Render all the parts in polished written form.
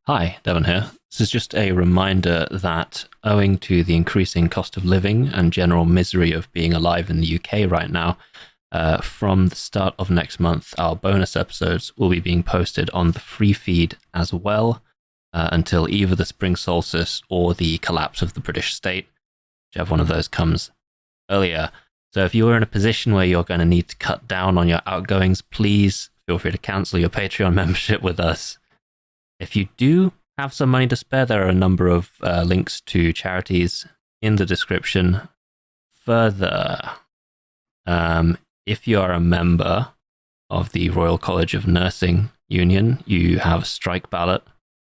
Hi, Devon here. This is just a reminder that owing to the increasing cost of living and general misery of being alive in the UK right now, from the start of next month, our bonus episodes will be being posted on the free feed as well until either the spring solstice or the collapse of the British state, whichever one of those comes earlier. So if you're in a position where you're going to need to cut down on your outgoings, please feel free to cancel your Patreon membership with us. If you do have some money to spare, there are a number of links to charities in the description. Further, if you are a member of the Royal College of Nursing Union, you have a strike ballot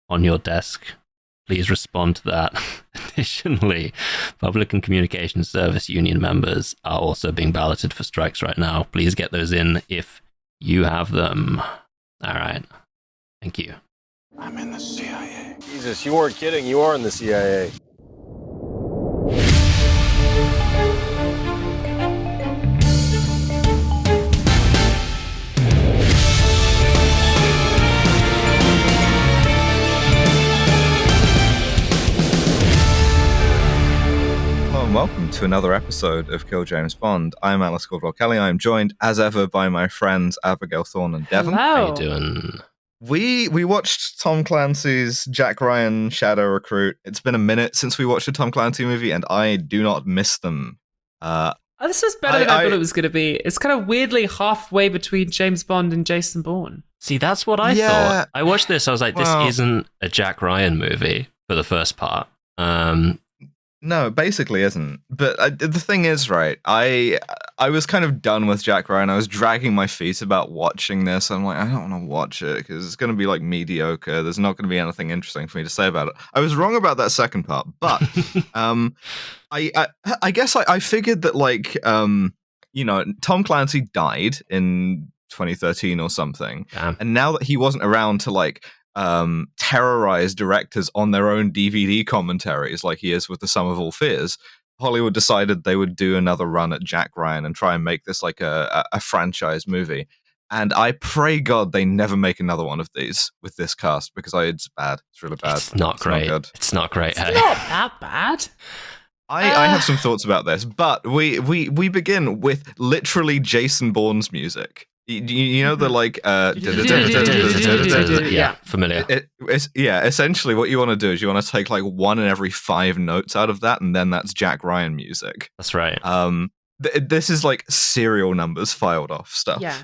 on your desk. Please respond to that. Additionally, Public and Communications Service Union members are also being balloted for strikes right now. Please get those in if you have them. All right. Thank you. I'm in the CIA. Jesus, you weren't kidding. You are in the CIA. Hello and welcome to another episode of Kill James Bond. I'm Alice Caldwell-Kelly. I'm joined, as ever, by my friends Abigail Thorne and Devon. Hello. How you doing? We watched Tom Clancy's Jack Ryan Shadow Recruit. It's been a minute since we watched a Tom Clancy movie, and I do not miss them. This was better than I thought it was going to be. It's kind of weirdly halfway between James Bond and Jason Bourne. See, that's what I thought. I watched this, I was like, this isn't a Jack Ryan movie for the first part. No, it basically isn't. But the thing is, right, I was kind of done with Jack Ryan. I was dragging my feet about watching this. I'm like, I don't want to watch it because it's going to be like mediocre. There's not going to be anything interesting for me to say about it. I was wrong about that second part, but I guess I figured that Tom Clancy died in 2013 or something, and now that he wasn't around to terrorize directors on their own DVD commentaries like he is with The Sum of All Fears, Hollywood decided they would do another run at Jack Ryan and try and make this like a franchise movie. And I pray God they never make another one of these with this cast, because it's bad. It's really bad. It's not great. It's not great. It's not that bad. I have some thoughts about this, but we begin with literally Jason Bourne's music. You know the yeah, familiar. Essentially what you want to do is you want to take like one in every 5 notes out of that, and then that's Jack Ryan music. That's right. This is like serial numbers filed off stuff. Yeah.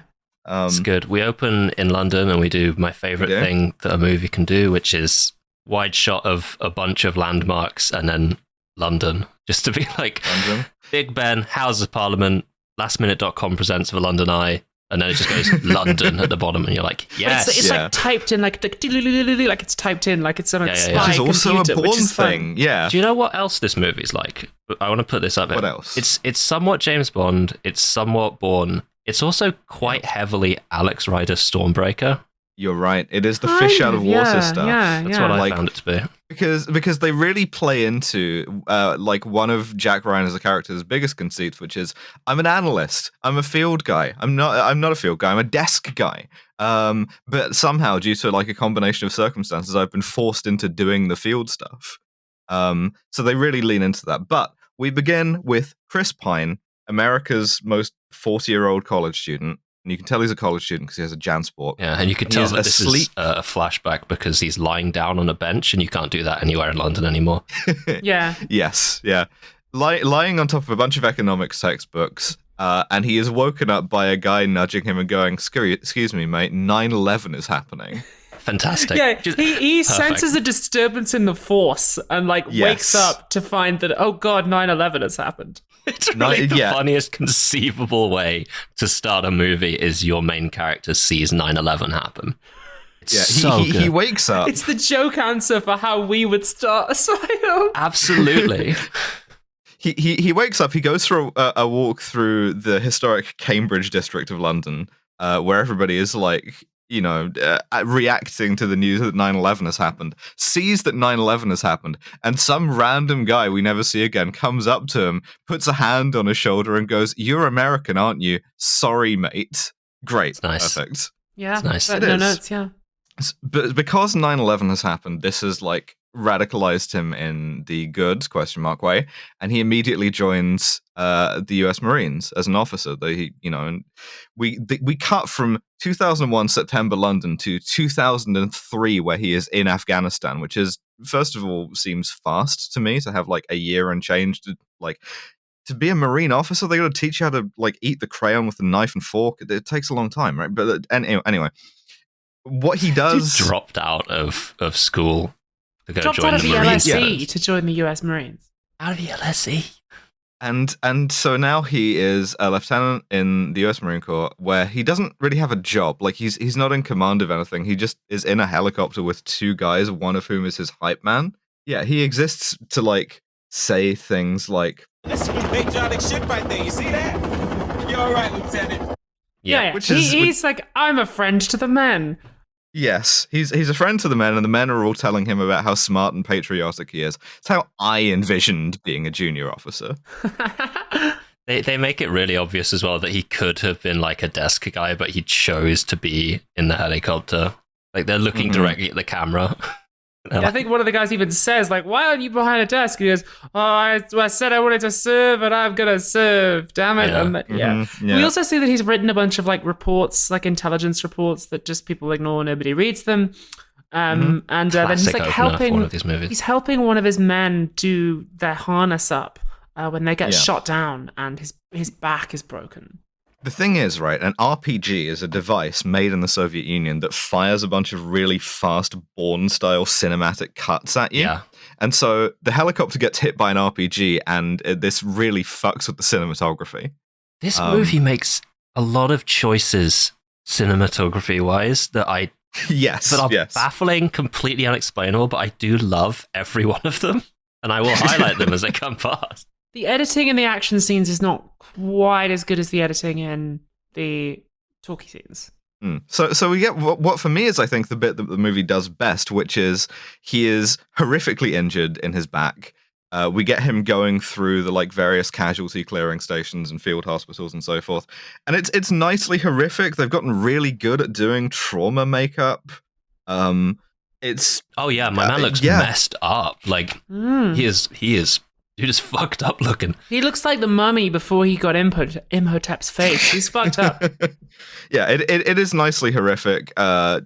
It's good. We open in London and we do my favorite thing that a movie can do, which is wide shot of a bunch of landmarks and then London, just to be like London. Big Ben, Houses of Parliament, lastminute.com presents of a London Eye. And then it just goes London at the bottom, and you're like, yes. It's like typed in, like it's typed in, like it's on a spy Which is also computer, a Bourne thing, yeah. Do you know what else this movie's like? I want to put this up here. What else? It's somewhat James Bond. It's somewhat Bourne. It's also quite heavily Alex Rider Stormbreaker. You're right. It is the fish out of water stuff. That's what I found it to be. Because they really play into one of Jack Ryan's character's biggest conceits, which is I'm an analyst. I'm a field guy. I'm not a field guy. I'm a desk guy. But somehow, due to like a combination of circumstances, I've been forced into doing the field stuff. So they really lean into that. But we begin with Chris Pine, America's most 40-year-old college student. And you can tell he's a college student because he has a JanSport. Yeah, and you can tell that this is a flashback because he's lying down on a bench, and you can't do that anywhere in London anymore. Yeah. Yes, yeah. Lying on top of a bunch of economics textbooks, and he is woken up by a guy nudging him and going, excuse me, mate, 9/11 is happening. Fantastic. Yeah, he senses a disturbance in the force and wakes up to find that, oh God, 9/11 has happened. It's really the funniest conceivable way to start a movie is your main character sees 9/11 happen. He wakes up. It's the joke answer for how we would start Asylum. Absolutely. He wakes up, he goes for a walk through the historic Cambridge district of London, where everybody is reacting to the news that 9/11 has happened, sees that 9/11 has happened, and some random guy we never see again comes up to him, puts a hand on his shoulder and goes, "You're American, aren't you? Sorry, mate." Great. It's nice. Perfect. Yeah. It's nice. No notes, yeah. But because 9/11 has happened, this has like radicalized him in the good ? Way, and he immediately joins the U.S. Marines as an officer. And we cut from 2001 September London to 2003, where he is in Afghanistan, which is, first of all, seems fast to me to have like a year and change to be a Marine officer. They got to teach you how to like eat the crayon with a knife and fork. It takes a long time, right? But anyway. What he does... He dropped out of school to go dropped join out of the the Marines. LSE to join the US Marines. Out of the LSE. And so now he is a lieutenant in the US Marine Corps, where he doesn't really have a job. Like, he's not in command of anything. He just is in a helicopter with two guys, one of whom is his hype man. Yeah, he exists to, like, say things like... That's some patriotic shit right there. You see that? You're all right, Lieutenant. Yeah. He's like, I'm a friend to the men. Yes, he's a friend to the men, and the men are all telling him about how smart and patriotic he is. It's how I envisioned being a junior officer. They make it really obvious as well that he could have been like a desk guy, but he chose to be in the helicopter. Like, they're looking directly at the camera. Yeah, I think one of the guys even says, like, why aren't you behind a desk? And he goes, oh, I said I wanted to serve, and I'm going to serve. Damn it. Yeah. Yeah. We also see that he's written a bunch of, like, reports, like intelligence reports that just people ignore, nobody reads them. And then he's, like, helping one of these movies. He's helping one of his men do their harness up when they get shot down, and his back is broken. The thing is, right, an RPG is a device made in the Soviet Union that fires a bunch of really fast Bourne-style cinematic cuts at you. Yeah. And so the helicopter gets hit by an RPG, and this really fucks with the cinematography. This movie makes a lot of choices cinematography-wise that are baffling, completely unexplainable, but I do love every one of them, and I will highlight them as they come past. The editing in the action scenes is not quite as good as the editing in the talkie scenes. So we get what for me is, I think, the bit that the movie does best, which is he is horrifically injured in his back. We get him going through the like various casualty clearing stations and field hospitals and so forth, and it's nicely horrific. They've gotten really good at doing trauma makeup. It's my man looks messed up. Like he is. Dude is fucked up looking. He looks like the mummy before he got Imhotep's face. He's fucked up. Yeah, it is nicely horrific. I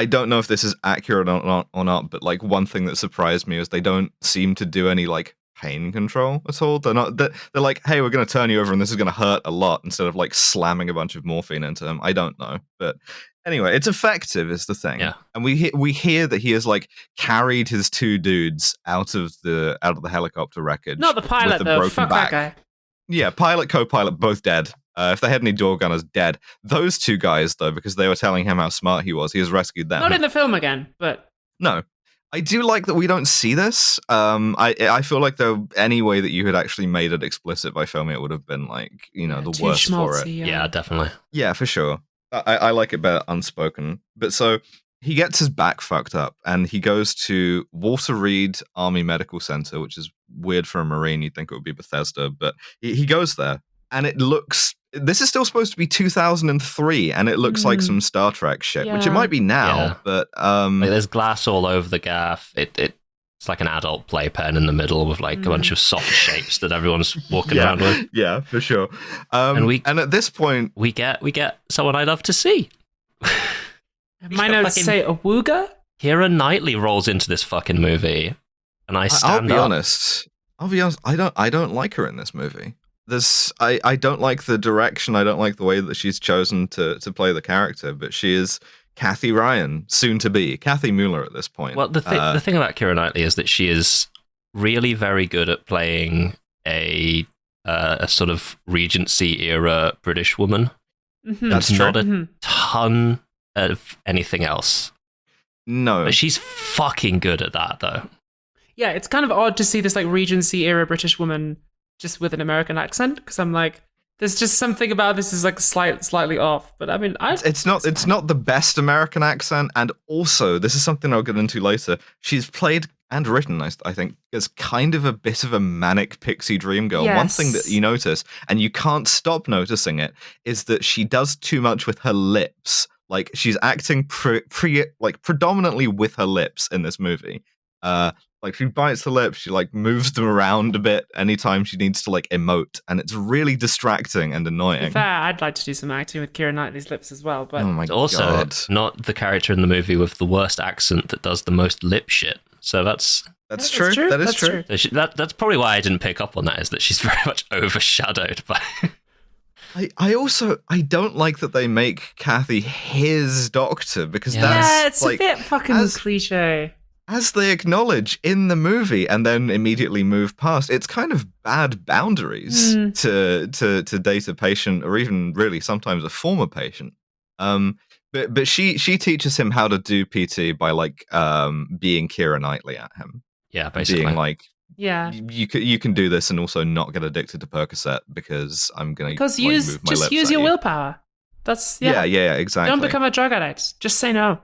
don't know if this is accurate or not, but like one thing that surprised me is they don't seem to do any like pain control at all. They're like, hey, we're going to turn you over and this is going to hurt a lot, instead of like slamming a bunch of morphine into him. I don't know, but anyway, it's effective is the thing. Yeah. And we hear that he has like carried his two dudes out of the helicopter wreckage. Not the pilot though. Fuck that guy. Yeah, pilot, co-pilot, both dead. If they had any door gunners, dead. Those two guys, though, because they were telling him how smart he was, he has rescued them. Not in the film again, but... No. I do like that we don't see this. I feel like though any way that you had actually made it explicit by filming it would have been like, the worst for it. Yeah, definitely. Yeah, for sure. I like it better unspoken. But so he gets his back fucked up and he goes to Walter Reed Army Medical Center, which is weird for a Marine. You'd think it would be Bethesda, but he goes there and it looks... This is still supposed to be 2003 and it looks like some Star Trek shit, which it might be now, but... Like, there's glass all over the gaff. It's like an adult playpen in the middle with like a bunch of soft shapes that everyone's walking around with. Yeah, for sure. And at this point... We get someone I love to see. My notes say a wooga? Keira Knightley rolls into this fucking movie and I stand up. I'll be honest, I don't like her in this movie. I don't like the direction, I don't like the way that she's chosen to play the character, but she is Kathy Ryan, soon to be Kathy Mueller at this point. Well, the thing about Keira Knightley is that she is really very good at playing a sort of Regency era British woman. Mm-hmm. That's not a ton of anything else. No. But she's fucking good at that, though. Yeah, it's kind of odd to see this like Regency era British woman just with an American accent, because I'm like, there's just something about this is like slightly off. But I mean, it's not the best American accent, and also this is something I'll get into later. She's played and written, I think, as kind of a bit of a manic pixie dream girl. Yes. One thing that you notice, and you can't stop noticing it, is that she does too much with her lips. like she's acting predominantly with her lips in this movie. Like she bites her lips, she like moves them around a bit anytime she needs to like emote, and it's really distracting and To be annoying. fair, I'd like to do some acting with Keira Knightley's lips as well, but Oh my Also, god, not the character in the movie with the worst accent that does the most lip shit. So that's that's true. That is That's true. so that's probably why I didn't pick up on that, is that she's very much overshadowed by. I don't like that they make Kathy his doctor, because Yeah. that's yeah, it's like, a bit fucking as- cliche. as they acknowledge in the movie and then immediately move past, it's kind of bad boundaries to date a patient, or even really sometimes a former patient. But she teaches him how to do PT by like being Keira Knightley at him, Yeah, basically. being like, Yeah. you can do this and also not get addicted to Percocet because I'm gonna Because like, move my lips use at your you. willpower. That's Yeah, exactly. Don't become a drug addict. Just say no.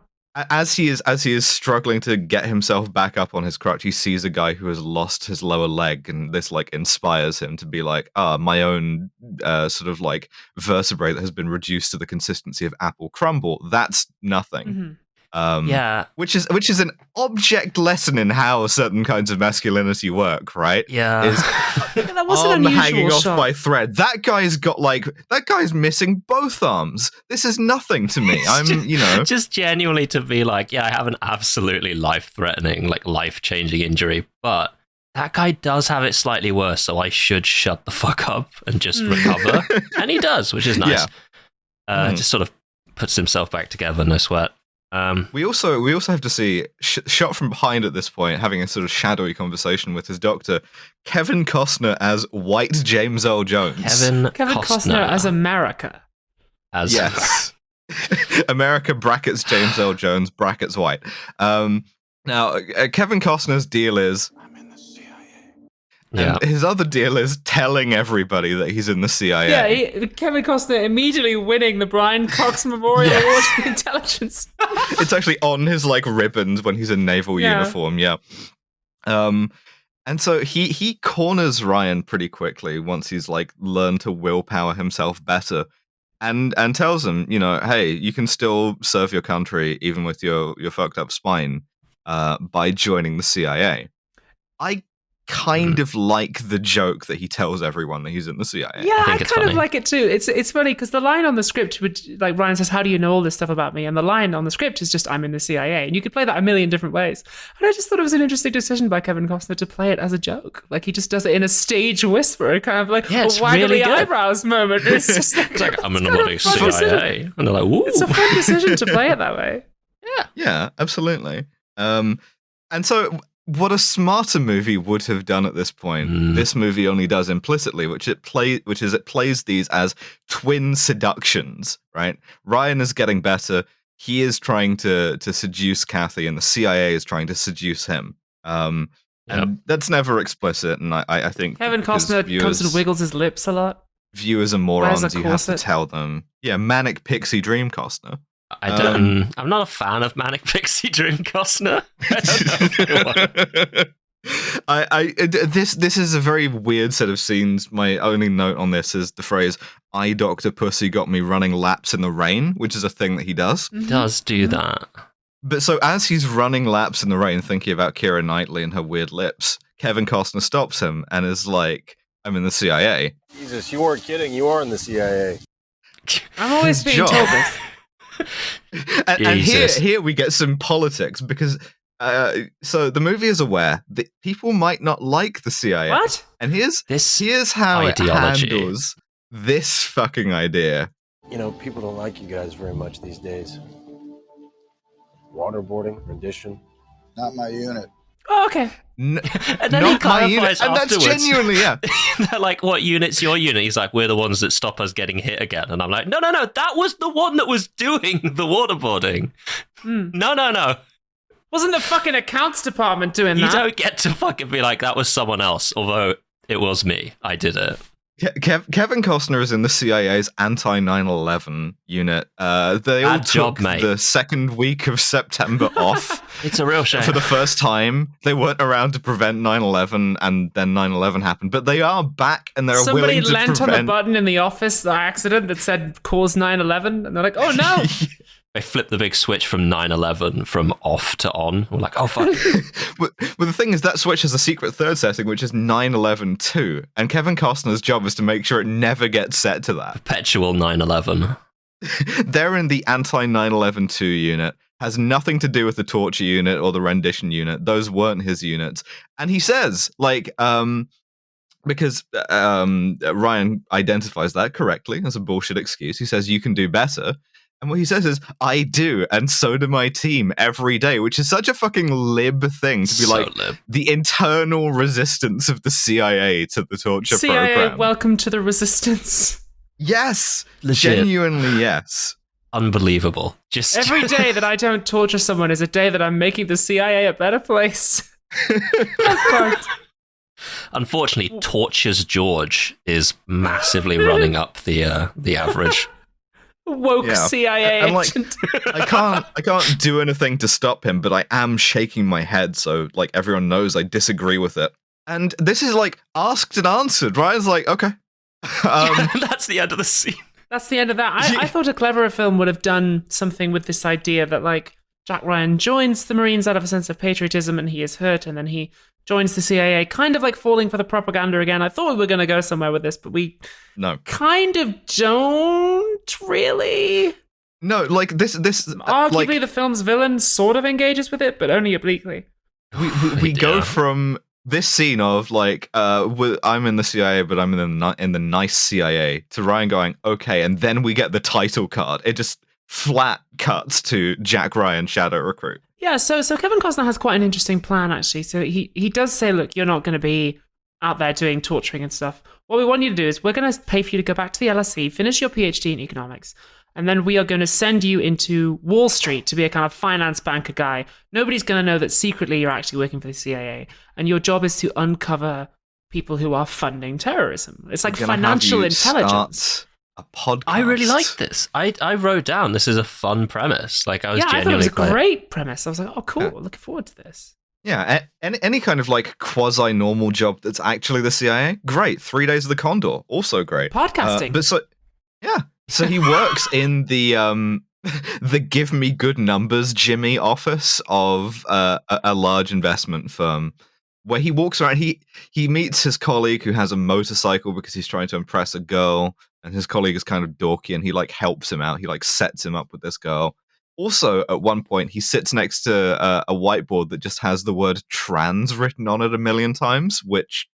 As he is struggling to get himself back up on his crutch, he sees a guy who has lost his lower leg, and this like inspires him to be like, my own sort of like vertebrae that has been reduced to the consistency of apple crumble. That's nothing. Mhm. Yeah, Which is an object lesson in how certain kinds of masculinity work, right? yeah. Is That was an arm unusual hanging off shot. by thread. That guy's missing both arms. This is nothing to me. Just genuinely to be like, yeah, I have an absolutely life-threatening, like life-changing injury, but that guy does have it slightly worse, so I should shut the fuck up and just recover. And he does, which is nice. Just sort of puts himself back together, no sweat. We also have to see shot from behind at this point, having a sort of shadowy conversation with his doctor, Kevin Costner as White James Earl Jones. Kevin Costner as America. as Yes. America brackets James Earl Jones brackets White. Now, Kevin Costner's deal is, yeah. and his other deal is telling everybody that he's in the CIA. Yeah, Kevin Costner immediately winning the Brian Cox Memorial Award for Intelligence. It's actually on his like ribbons when he's in naval Yeah. uniform. Yeah. And so he corners Ryan pretty quickly once he's like learned to willpower himself better, and tells him, hey, you can still serve your country even with your fucked up spine by joining the CIA. I kind of like the joke that he tells everyone that he's in the CIA. Yeah, I think it's kind funny. of like it too. It's funny because the line on the script would, like, Ryan says, "How do you know all this stuff about me?" And the line on the script is just, "I'm in the CIA." And you could play that a million different ways. And I just thought it was an interesting decision by Kevin Costner to play it as a joke. Like, he just does it in a stage whisper, kind of like Yeah, a it's waggly really good. eyebrows moment. It's just like, It's like, I'm in the kind of bloody fun decision. CIA. And they're like, woo. It's a fun decision to play it that way. Yeah, absolutely. And so what a smarter movie would have done at this point, this movie only does implicitly, which it plays these as twin seductions, right? Ryan is getting better. He is trying to seduce Kathy, and the CIA is trying to seduce him. And that's never explicit, and I think Kevin because Costner comes and wiggles his lips a lot. viewers are Wears morons, a you have to corset. tell them. Yeah, manic pixie dream Costner. I'm not a fan of Manic Pixie Dream Costner. This is a very weird set of scenes. My only note on this is the phrase "Eye Doctor Pussy got me running laps in the rain," which is a thing that he does. Does do that. But so as he's running laps in the rain, thinking about Keira Knightley and her weird lips, Kevin Costner stops him and is like, "I'm in the CIA." Jesus, you weren't kidding. You are in the CIA. I'm always being job. told this. And Jesus. here we get some politics because so the movie is aware that people might not like the CIA. What? And here's This how ideology. it handles this fucking idea. People don't like you guys very much these days. Waterboarding, rendition. Not my unit. Oh, okay. And then Not he my clarifies unit. And that's afterwards. genuinely, yeah. They're like, what unit's your unit? He's like, we're the ones that stop us getting hit again. And I'm like, no, that was the one that was doing the waterboarding. No. Wasn't the fucking accounts department doing You that? don't get to fucking be like, that was someone else, although it was me. I did it. Kevin Costner is in the CIA's anti-9/11 unit. They all Bad took job, mate. the second week of September off It's a real shame. for the first time. They weren't around to prevent 9/11, and then 9/11 happened. But they are back, and they're Somebody willing to leant on the prevent. button in the office, the accident that said "cause 9/11," and they're like, "Oh no!" They flipped the big switch from 9/11 from off to on. We're like, oh fuck. Well, the thing is, that switch has a secret third setting, which is 9/11-2, and Kevin Costner's job is to make sure it never gets set to that. Perpetual 9/11. They're in the anti-9/11-2 unit. Has nothing to do with the torture unit or the rendition unit. Those weren't his units. And he says, like, because Ryan identifies that correctly as a bullshit excuse. He says, you can do better. And what he says is, I do, and so do my team every day, which is such a fucking lib thing to be So like lib. the internal resistance of the CIA to the torture CIA, program. welcome to the resistance. Yes, Legit. genuinely yes. Unbelievable. Just Every day that I don't torture someone is a day that I'm making the CIA a better place. I'm fucked. Unfortunately, Tortures George is massively running up the average. Woke Yeah. CIA And, like, agent. I can't do anything to stop him, but I am shaking my head, so like everyone knows I disagree with it. And this is like asked and answered. Ryan's like, okay. That's the end of the scene. That's the end of that. I thought a cleverer film would have done something with this idea that, like, Jack Ryan joins the Marines out of a sense of patriotism and he is hurt, and then he joins the CIA, kind of like falling for the propaganda again. I thought we were going to go somewhere with this, but we No, kind of don't really. no, like this. Arguably, like, the film's villain sort of engages with it, but only obliquely. we go Yeah. from this scene of like, I'm in the CIA, but I'm in the nice CIA, to Ryan going, okay, and then we get the title card. It just flat cuts to Jack Ryan, Shadow Recruit. Yeah, so Kevin Costner has quite an interesting plan, actually. So he does say, look, you're not going to be out there doing torturing and stuff. What we want you to do is we're going to pay for you to go back to the LSE, finish your PhD in economics, and then we are going to send you into Wall Street to be a kind of finance banker guy. Nobody's going to know that secretly you're actually working for the CIA, and your job is to uncover people who are funding terrorism. It's like We're gonna have financial you intelligence. start a podcast. I really like this. I wrote down this is a fun premise. Like I was Yeah, I thought it genuinely was a quite- great premise. I was like, oh, cool, Yeah. looking forward to this. Yeah, any kind of like quasi-normal job that's actually the CIA, great. 3 Days of the Condor, also great. Podcasting. But so, yeah, so he works in the the Give Me Good Numbers Jimmy office of a large investment firm, where he walks around. He meets his colleague who has a motorcycle because he's trying to impress a girl, and his colleague is kind of dorky, and he like helps him out. He like sets him up with this girl. Also, at one point, he sits next to a whiteboard that just has the word trans written on it 1,000,000 times, which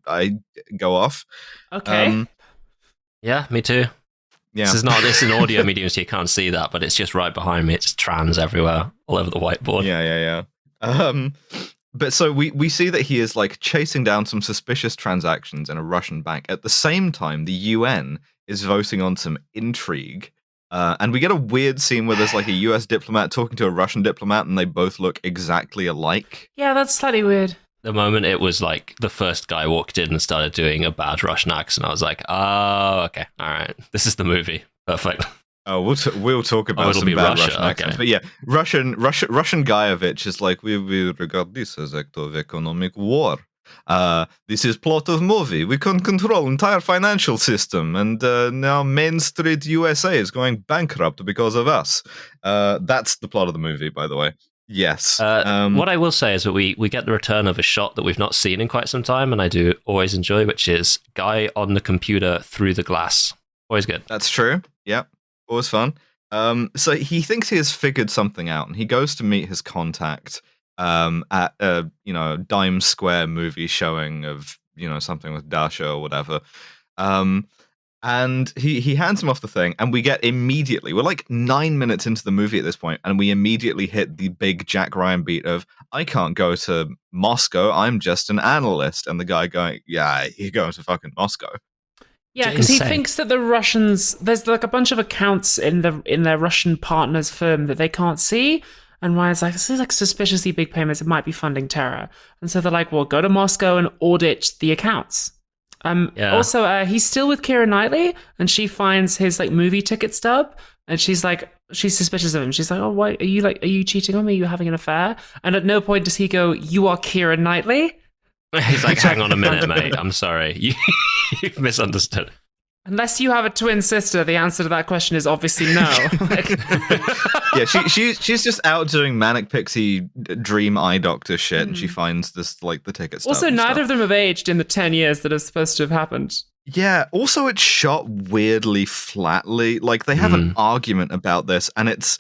I go off. Okay. Yeah, me too. Yeah. This is an audio medium, so you can't see that, but it's just right behind me. It's trans everywhere, all over the whiteboard. Yeah. But so we see that he is like chasing down some suspicious transactions in a Russian bank. At the same time, the UN is voting on some intrigue. And we get a weird scene where there's like a US diplomat talking to a Russian diplomat, and they both look exactly alike. Yeah, that's slightly weird. The moment it was like the first guy walked in and started doing a bad Russian accent, I was like, oh, okay, all right, this is the movie. Perfect. Oh, we'll talk about it'll some be bad Russia, Russian accents. okay. But yeah, Russian Guyevich is like, we regard this as act of economic war. This is plot of movie. We can control entire financial system, and now Main Street USA is going bankrupt because of us. That's the plot of the movie, by the way. Yes. What I will say is that we get the return of a shot that we've not seen in quite some time, and I do always enjoy, which is guy on the computer through the glass. Always good. That's true. Yep. Always fun. So he thinks he has figured something out, and he goes to meet his contact at a Dime Square movie showing of something with Dasha or whatever. And he hands him off the thing, and we get immediately, we're like 9 minutes into the movie at this point, and we immediately hit the big Jack Ryan beat of, I can't go to Moscow, I'm just an analyst. And the guy going, yeah, you're going to fucking Moscow. Yeah, because he Insane. thinks that the Russians, there's like a bunch of accounts in their Russian partner's firm that they can't see. And Ryan's like, this is like suspiciously big payments. It might be funding terror. And so they're like, well, go to Moscow and audit the accounts. Yeah. Also, he's still with Keira Knightley, and she finds his like movie ticket stub, and she's suspicious of him. She's like, oh, why are you cheating on me? Are you having an affair? And at no point does he go, you are Keira Knightley. He's like, hang on a minute, mate. I'm sorry. You've misunderstood. Unless you have a twin sister, the answer to that question is obviously no. Like, Yeah, she's just out doing manic pixie dream eye doctor shit, and she finds this like the ticket stub. Also, and neither stuff. of them have aged in the 10 years that are supposed to have happened. Yeah. Also, it's shot weirdly flatly. Like they have an argument about this, and it's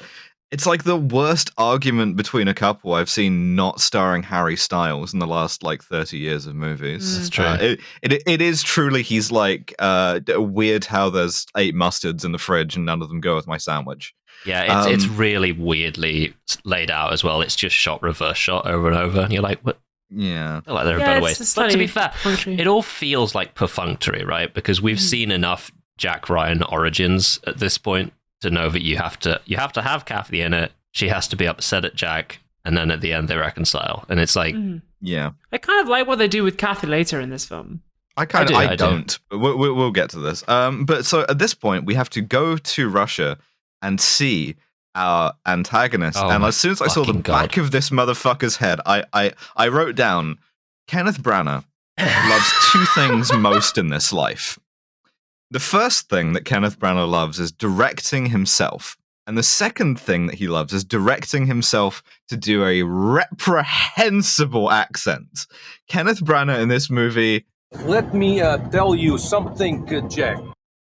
like the worst argument between a couple I've seen not starring Harry Styles in the last like 30 years of movies. That's true. It is truly he's like weird how there's 8 mustards in the fridge and none of them go with my sandwich. Yeah, it's really weirdly laid out as well. It's just shot reverse shot over and over, and you're like, what? Yeah. I feel like there are better ways. But to be fair, it all feels like perfunctory, right? Because we've seen enough Jack Ryan origins at this point to know that you have to have Kathy in it. She has to be upset at Jack, and then at the end they reconcile. And it's like, yeah, I kind of like what they do with Kathy later in this film. I don't. But we'll get to this. But so at this point we have to go to Russia and see our antagonist. And as soon as I saw the back of this motherfucker's head, I wrote down Kenneth Branagh loves 2 things most in this life. The first thing that Kenneth Branagh loves is directing himself. And the second thing that he loves is directing himself to do a reprehensible accent. Kenneth Branagh in this movie... Let me tell you something, Jack.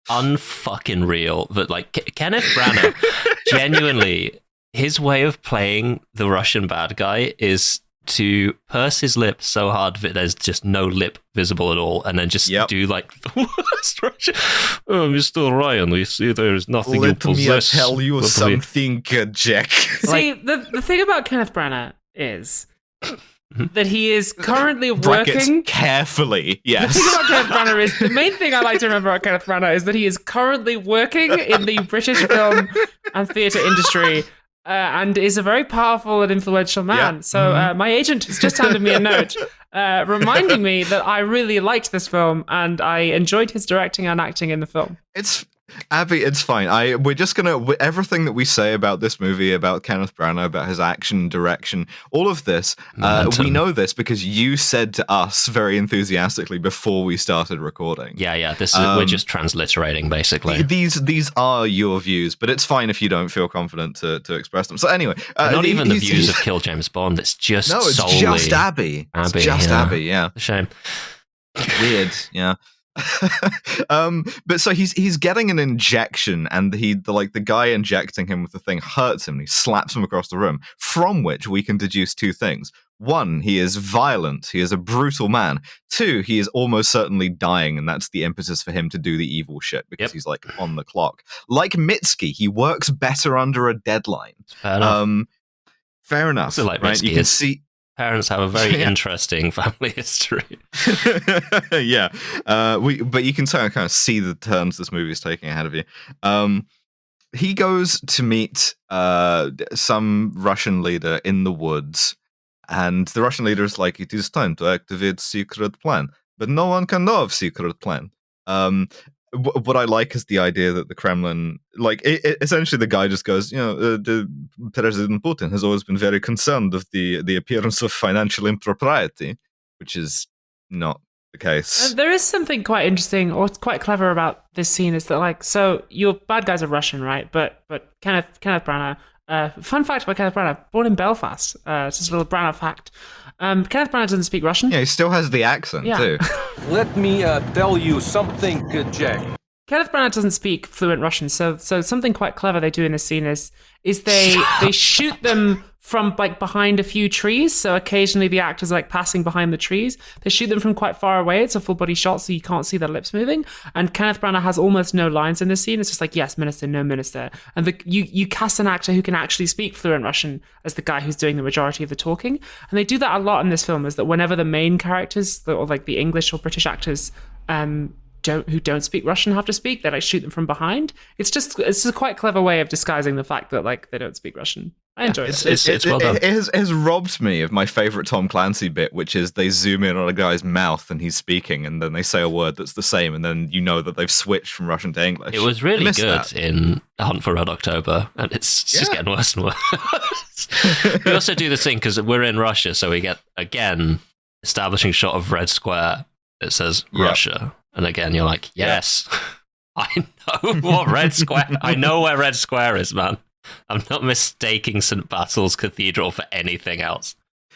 Unfucking real. That like Kenneth Branagh, genuinely, his way of playing the Russian bad guy is to purse his lips so hard that there's just no lip visible at all, and then just do like the worst Russian. Oh, Mr. Ryan, we see there is nothing you possess. Let me tell you something, Jack. See, the thing about Kenneth Branagh is that he is currently Brackets working carefully. Yes. The thing about Kenneth Branagh is the main thing I like to remember about Kenneth Branagh is that he is currently working in the British film and theatre industry. And is a very powerful and influential man. So my agent has just handed me a note reminding me that I really liked this film and I enjoyed his directing and acting in the film. It's Abby, it's fine. We're just gonna everything that we say about this movie, about Kenneth Branagh, about his action, direction, all of this. We know this because you said to us very enthusiastically before we started recording. Yeah. This is we're just transliterating basically. These are your views, but it's fine if you don't feel confident to express them. So anyway, not even the views of Kill James Bond. It's just solely just Abby. It's just Abby. Yeah, a shame. Weird. Yeah. But so he's getting an injection, and the guy injecting him with the thing hurts him and he slaps him across the room, from which we can deduce 2 things. 1, he is violent, he is a brutal man. 2, he is almost certainly dying, and that's the impetus for him to do the evil shit because he's like on the clock. Like Mitski, he works better under a deadline. Fair enough. Fair enough. Also like right? Mitski, You can see parents have a very interesting family history. Yeah, but you can kind of see the turns this movie is taking ahead of you. He goes to meet some Russian leader in the woods, and the Russian leader is like, "It is time to activate secret plan, but no one can know of secret plan." What I like is the idea that the Kremlin, essentially the guy just goes, the President Putin has always been very concerned of the appearance of financial impropriety, which is not the case. There is something quite interesting or quite clever about this scene is that, so your bad guys are Russian, right? But Kenneth Branagh, fun fact about Kenneth Branagh, born in Belfast, it's just a little Branagh fact. Kenneth Branagh doesn't speak Russian. Yeah, he still has the accent, too. Let me tell you something, Jack. Kenneth Branagh doesn't speak fluent Russian, so something quite clever they do in this scene is they shoot them from behind a few trees. So occasionally the actors are passing behind the trees. They shoot them from quite far away. It's a full body shot, so you can't see their lips moving. And Kenneth Branagh has almost no lines in this scene. It's just yes, minister, no minister. And you cast an actor who can actually speak fluent Russian as the guy who's doing the majority of the talking. And they do that a lot in this film. Is that whenever the main characters or the English or British actors who don't speak Russian have to speak, they shoot them from behind. It's just a quite clever way of disguising the fact that they don't speak Russian. I enjoy it. It's well done. It has robbed me of my favorite Tom Clancy bit, which is they zoom in on a guy's mouth and he's speaking, and then they say a word that's the same, and then you know that they've switched from Russian to English. It was really good in Hunt for Red October, and it's just getting worse and worse. We also do this thing because we're in Russia, so we get again establishing shot of red square. It says Russia. And again, you're like, yes, I know what Red Square. I know where Red Square is, man. I'm not mistaking St. Basil's Cathedral for anything else.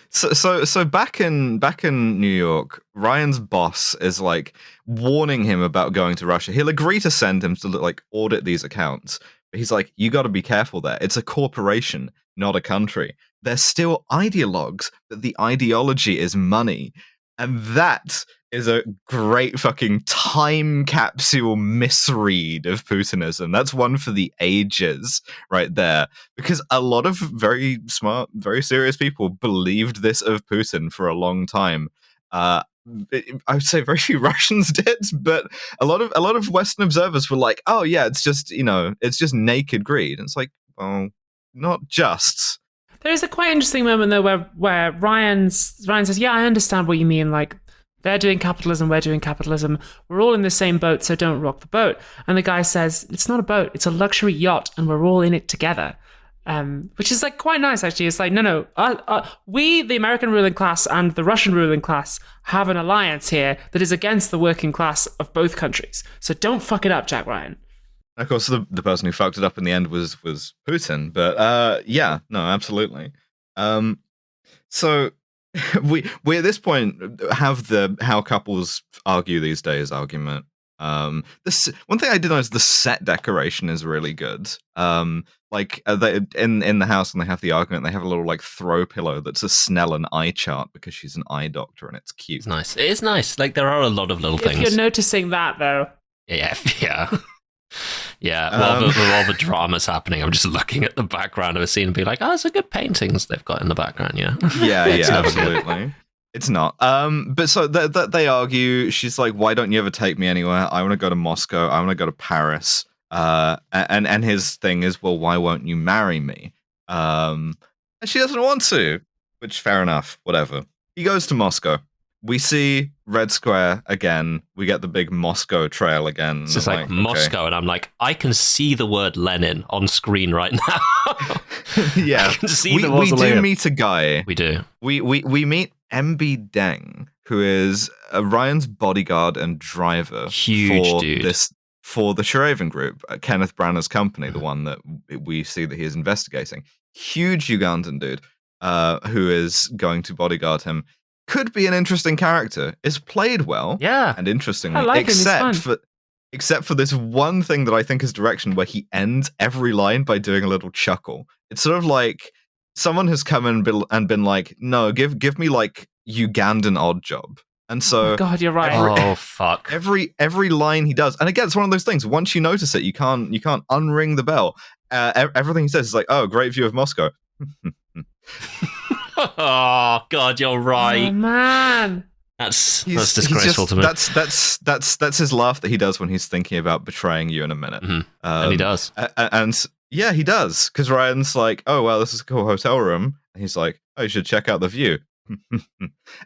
So back in New York, Ryan's boss is like warning him about going to Russia. He'll agree to send him to like audit these accounts, but he's like, you got to be careful there. It's a corporation, not a country. They're still ideologues, but the ideology is money, and that is a great fucking time capsule misread of Putinism. That's one for the ages right there. Because a lot of very smart, very serious people believed this of Putin for a long time. I would say very few Russians did, but a lot of Western observers were like, "Oh yeah, it's just it's just naked greed." And it's like, well, not just. There is a quite interesting moment though where Ryan says, "Yeah, I understand what you mean. Like, they're doing capitalism, we're doing capitalism. We're all in the same boat, so don't rock the boat." And the guy says, "It's not a boat, it's a luxury yacht, and we're all in it together." Which is like quite nice, actually. It's like, no, we, the American ruling class and the Russian ruling class, have an alliance here that is against the working class of both countries. So don't fuck it up, Jack Ryan. Of course, the person who fucked it up in the end was Putin. But yeah, no, absolutely. So we at this point have the how couples argue these days argument. This one thing I did notice, the set decoration is really good. Like they, in the house when they have the argument, they have a little like throw pillow that's a Snellen eye chart because she's an eye doctor and it's cute. It's nice. It is nice. Like there are a lot of little things. If you're noticing that though. Yeah. Yeah, while the drama's happening, I'm just looking at the background of a scene and be like, oh, it's a good paintings they've got in the background, yeah. Yeah, absolutely. It's not. But so they argue. She's like, why don't you ever take me anywhere? I want to go to Moscow. I want to go to Paris. And his thing is, well, why won't you marry me? And she doesn't want to, which fair enough, whatever. He goes to Moscow. We see Red Square again. We get the big Moscow trail again. It's just like Moscow, and I'm like, I can see the word Lenin on screen right now. Yeah, I can see the we do meet a guy. We do. We meet MB Deng, who is Ryan's bodyguard and driver. Huge for dude. For the Sharaven Group, Kenneth Branagh's company, the one that we see that he is investigating. Huge Ugandan dude who is going to bodyguard him. Could be an interesting character. Is played well, yeah, and interestingly, I like him, except for this one thing that I think is direction where he ends every line by doing a little chuckle. It's sort of like someone has come in and been like, "No, give me like Ugandan Odd Job." And so, God, you're right. Oh fuck! Every line he does, and again, it's one of those things. Once you notice it, you can't unring the bell. Everything he says is like, "Oh, great view of Moscow." Oh God, you're right. Oh man, that's disgraceful to me. That's his laugh that he does when he's thinking about betraying you in a minute. Mm-hmm. And he does. And yeah, he does, because Ryan's like, "Oh well, this is a cool hotel room," and he's like, "Oh, you should check out the view."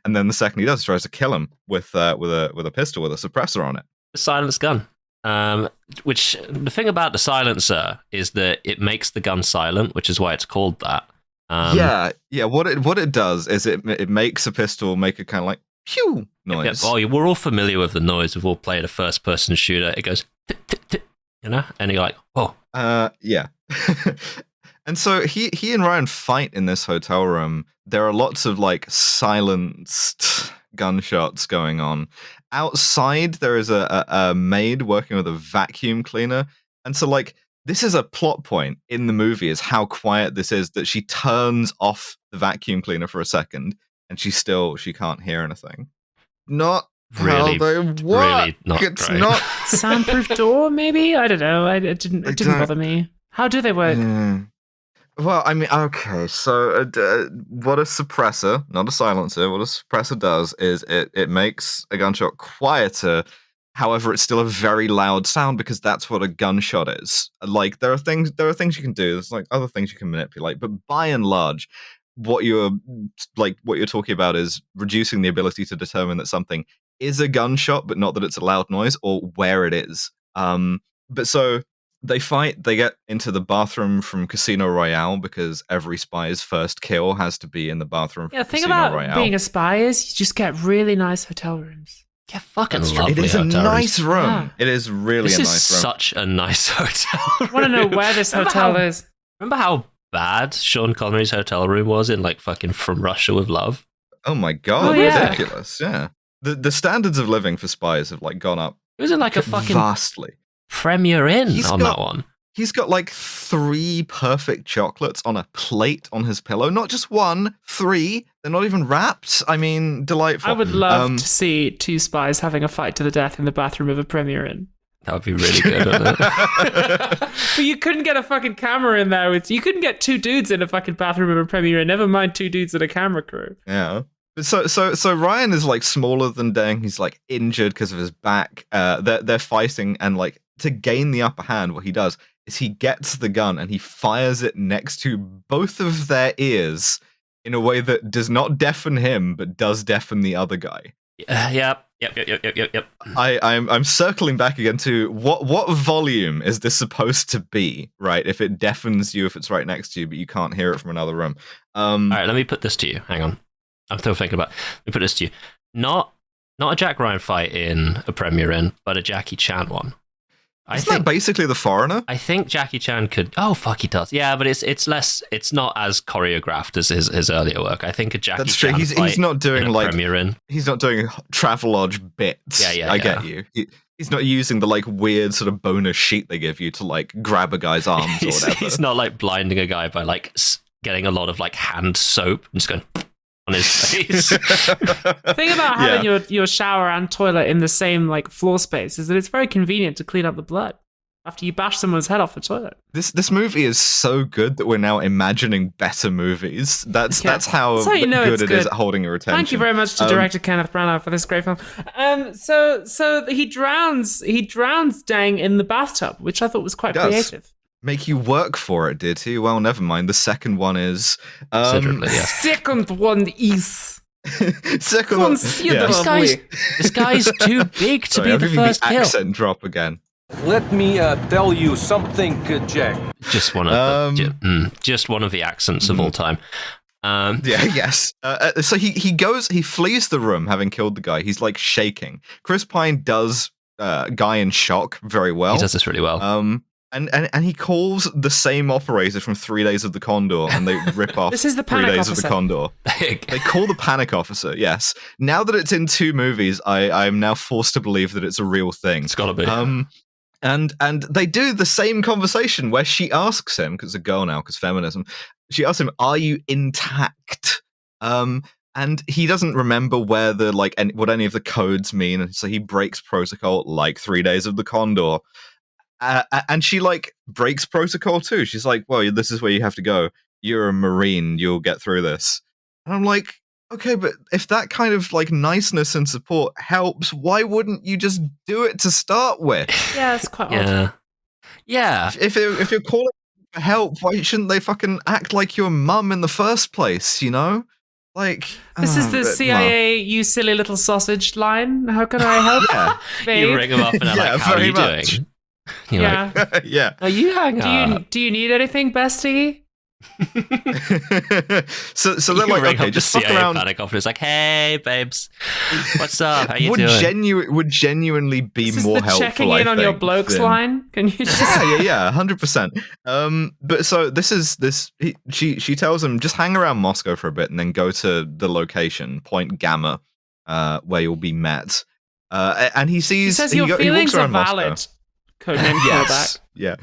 And then the second he does, he tries to kill him with a pistol with a suppressor on it. The silence gun. Which the thing about the silencer is that it makes the gun silent, which is why it's called that. Yeah. What it does is it makes a pistol make a kind of like pew noise. Oh, we're all familiar with the noise. We've all played a first-person shooter. It goes, and you're like, oh. Yeah. And so he and Ryan fight in this hotel room. There are lots of like silenced gunshots going on. Outside, there is a maid working with a vacuum cleaner, and so like. This is a plot point in the movie, is how quiet this is, that she turns off the vacuum cleaner for a second and she can't hear anything. Not really, how they work. Really not it's great. not soundproof door, maybe? I don't know. It didn't bother me. How do they work? Well, I mean, okay, so what a suppressor, not a silencer, what a suppressor does is it makes a gunshot quieter. However, it's still a very loud sound because that's what a gunshot is. Like there are things you can do. There's like other things you can manipulate, but by and large, what you're talking about is reducing the ability to determine that something is a gunshot, but not that it's a loud noise, or where it is. But so they fight. They get into the bathroom from Casino Royale because every spy's first kill has to be in the bathroom. Yeah, from the thing Casino about Royale. being a spy is you just get really nice hotel rooms. Yeah, fucking That's lovely. It is a hotel nice rooms. room. Yeah. It is really This a is nice room. such a nice hotel. I want to know where this hotel is. Remember how bad Sean Connery's hotel room was in like fucking From Russia with Love? Oh my god, Oh, yeah. ridiculous! Yeah, the standards of living for spies have like gone up It was in like a fucking vastly. Premier Inn He's on got- that one. He's got like 3 perfect chocolates on a plate on his pillow. Not just 1, 3. They're not even wrapped. I mean, delightful. I would love to see 2 spies having a fight to the death in the bathroom of a Premier Inn. That would be really good, wouldn't it? But you couldn't get a fucking camera in there. You couldn't get 2 dudes in a fucking bathroom of a Premier Inn. Never mind 2 dudes in a camera crew. Yeah. So Ryan is like smaller than Deng. He's like injured because of his back. They're fighting, and like to gain the upper hand, what he does is he gets the gun and he fires it next to both of their ears in a way that does not deafen him but does deafen the other guy. Yep. I'm circling back again to what volume is this supposed to be, right? If it deafens you if it's right next to you, but you can't hear it from another room. All right, let me put this to you. Hang on. I'm still thinking about it. Let me put this to you. Not a Jack Ryan fight in a Premier Inn, but a Jackie Chan one. Isn't that basically The Foreigner? I think Jackie Chan could. Oh fuck, he does. Yeah, but it's less. It's not as choreographed as his earlier work. I think a Jackie That's true. Chan He's fight not doing in a like Premier Inn. he's not doing Travelodge bits. Yeah, I get you. He's not using the like weird sort of bonus sheet they give you to like grab a guy's arms or whatever. He's not like blinding a guy by like getting a lot of like hand soap and just going on his face. The thing about having your shower and toilet in the same like floor space is that it's very convenient to clean up the blood after you bash someone's head off the toilet. This movie is so good that we're now imagining better movies. That's how you know good it's it is good. at holding your attention. Thank you very much to director Kenneth Branagh for this great film. So he drowns Dang in the bathtub, which I thought was quite creative. Make you work for it, did he? Well, never mind. The second one is Considerably, yeah. Second one is second one. considerably. This guy's too big to Sorry, be I'll the give you first the kill. accent drop again. Let me tell you something, Jack. Just one of just one of the accents of all time. Yes. So he flees the room having killed the guy. He's like shaking. Chris Pine does guy in shock very well. He does this really well. And he calls the same operator from 3 Days of the Condor, and they rip off This is the 3 Panic Days of the Officer. Condor. They call the Panic Officer, yes. Now that it's in 2 movies, I'm now forced to believe that it's a real thing. It's gotta be. And they do the same conversation where she asks him, because it's a girl now, because feminism, she asks him, "Are you intact?" And he doesn't remember where what any of the codes mean, and so he breaks protocol like 3 Days of the Condor. And she like breaks protocol too. She's like, "Well, this is where you have to go. You're a Marine. You'll get through this." And I'm like, okay, but if that kind of like niceness and support helps, why wouldn't you just do it to start with? Yeah, it's quite odd. Yeah. If you're calling for help, why shouldn't they fucking act like your mum in the first place? You know, like This is the CIA, you silly little sausage line. How can I help? Yeah. Babe? You ring them up and they're Yeah, like, "How are very you much. doing?" You're Yeah. like, Yeah. "Oh, you hang up." Do you need anything, bestie? so You they're like, ring okay, up just the fuck CIA around. Panic Officer. It's like, "Hey, babes, what's up? How you would doing?" would genuinely be This is more the helpful. checking in I on your think, blokes than- line. Can you just? Yeah, 100%. But so she tells him just hang around Moscow for a bit and then go to the location, Point Gamma, where you'll be met. And he sees. He says he your walks feelings are around Moscow. valid. Codename callback. Yeah.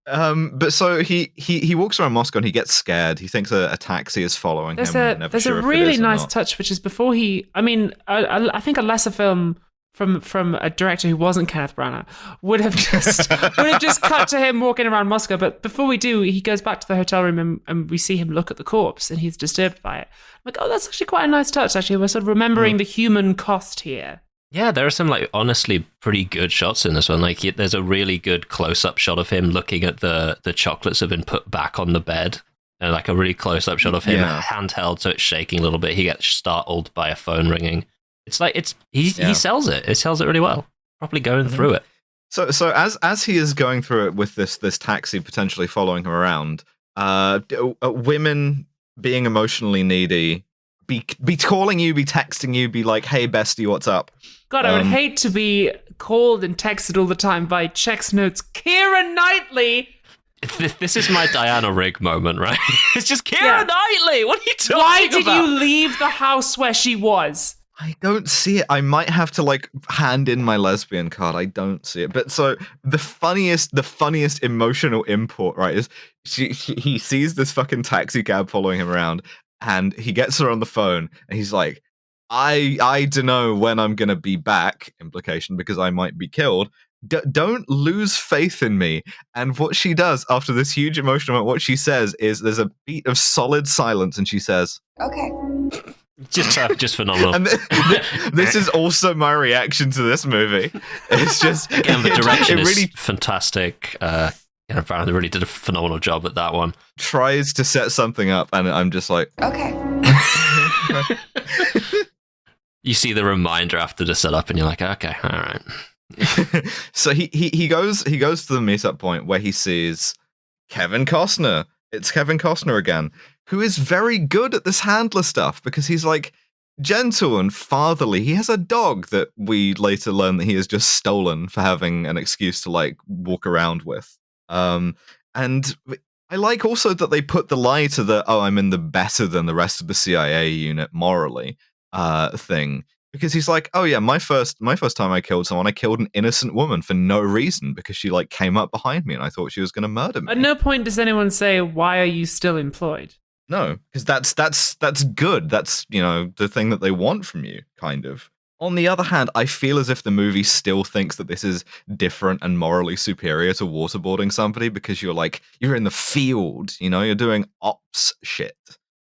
But so he walks around Moscow and he gets scared. He thinks a taxi is following There's him. a really nice touch, which is before he. I mean, I think a lesser film from a director who wasn't Kenneth Branagh would have just cut to him walking around Moscow. But before we do, he goes back to the hotel room and we see him look at the corpse and he's disturbed by it. I'm like, oh, that's actually quite a nice touch. Actually, we're sort of remembering the human cost here. Yeah, there are some like honestly pretty good shots in this one. Like there's a really good close-up shot of him looking at the chocolates have been put back on the bed, and like a really close-up shot of him handheld, so it's shaking a little bit. He gets startled by a phone ringing. It's like he sells it. It sells it really well. Properly going through it. So as he is going through it with this taxi potentially following him around, women being emotionally needy, be calling you, be texting you, be like, "Hey bestie, what's up?" God, I would hate to be called and texted all the time by Chex Notes Keira Knightley. This is my Diana Rigg moment, right? It's just Keira Yeah. Knightley. What are you talking Why did about? you leave the house where she was? I don't see it. I might have to like hand in my lesbian card. I don't see it. But so the funniest emotional import, right, is he sees this fucking taxi cab following him around, and he gets her on the phone, and he's like, I don't know when I'm gonna be back, implication because I might be killed. Don't lose faith in me. And what she does after this huge emotional moment, what she says is there's a beat of solid silence, and she says, Okay. Just phenomenal. and this is also my reaction to this movie. It's just Again, the direction it really is fantastic. Brown really did a phenomenal job at that one. tries to set something up, and I'm just like, Okay. You see the reminder after the setup, and you're like, okay, all right. so he goes to the meetup point where he sees Kevin Costner. It's Kevin Costner again, who is very good at this handler stuff because he's like gentle and fatherly. He has a dog that we later learn that he has just stolen for having an excuse to like walk around with. And I like also that they put the lie to the I'm in the better than the rest of the CIA unit morally thing. Because he's like, oh yeah, my first time I killed someone, I killed an innocent woman for no reason because she like came up behind me and I thought she was going to murder me. At no point does anyone say, why are you still employed? No, because that's good. That's, you know, the thing that they want from you, kind of. On the other hand, I feel as if the movie still thinks that this is different and morally superior to waterboarding somebody because you're in the field, you know, you're doing ops shit.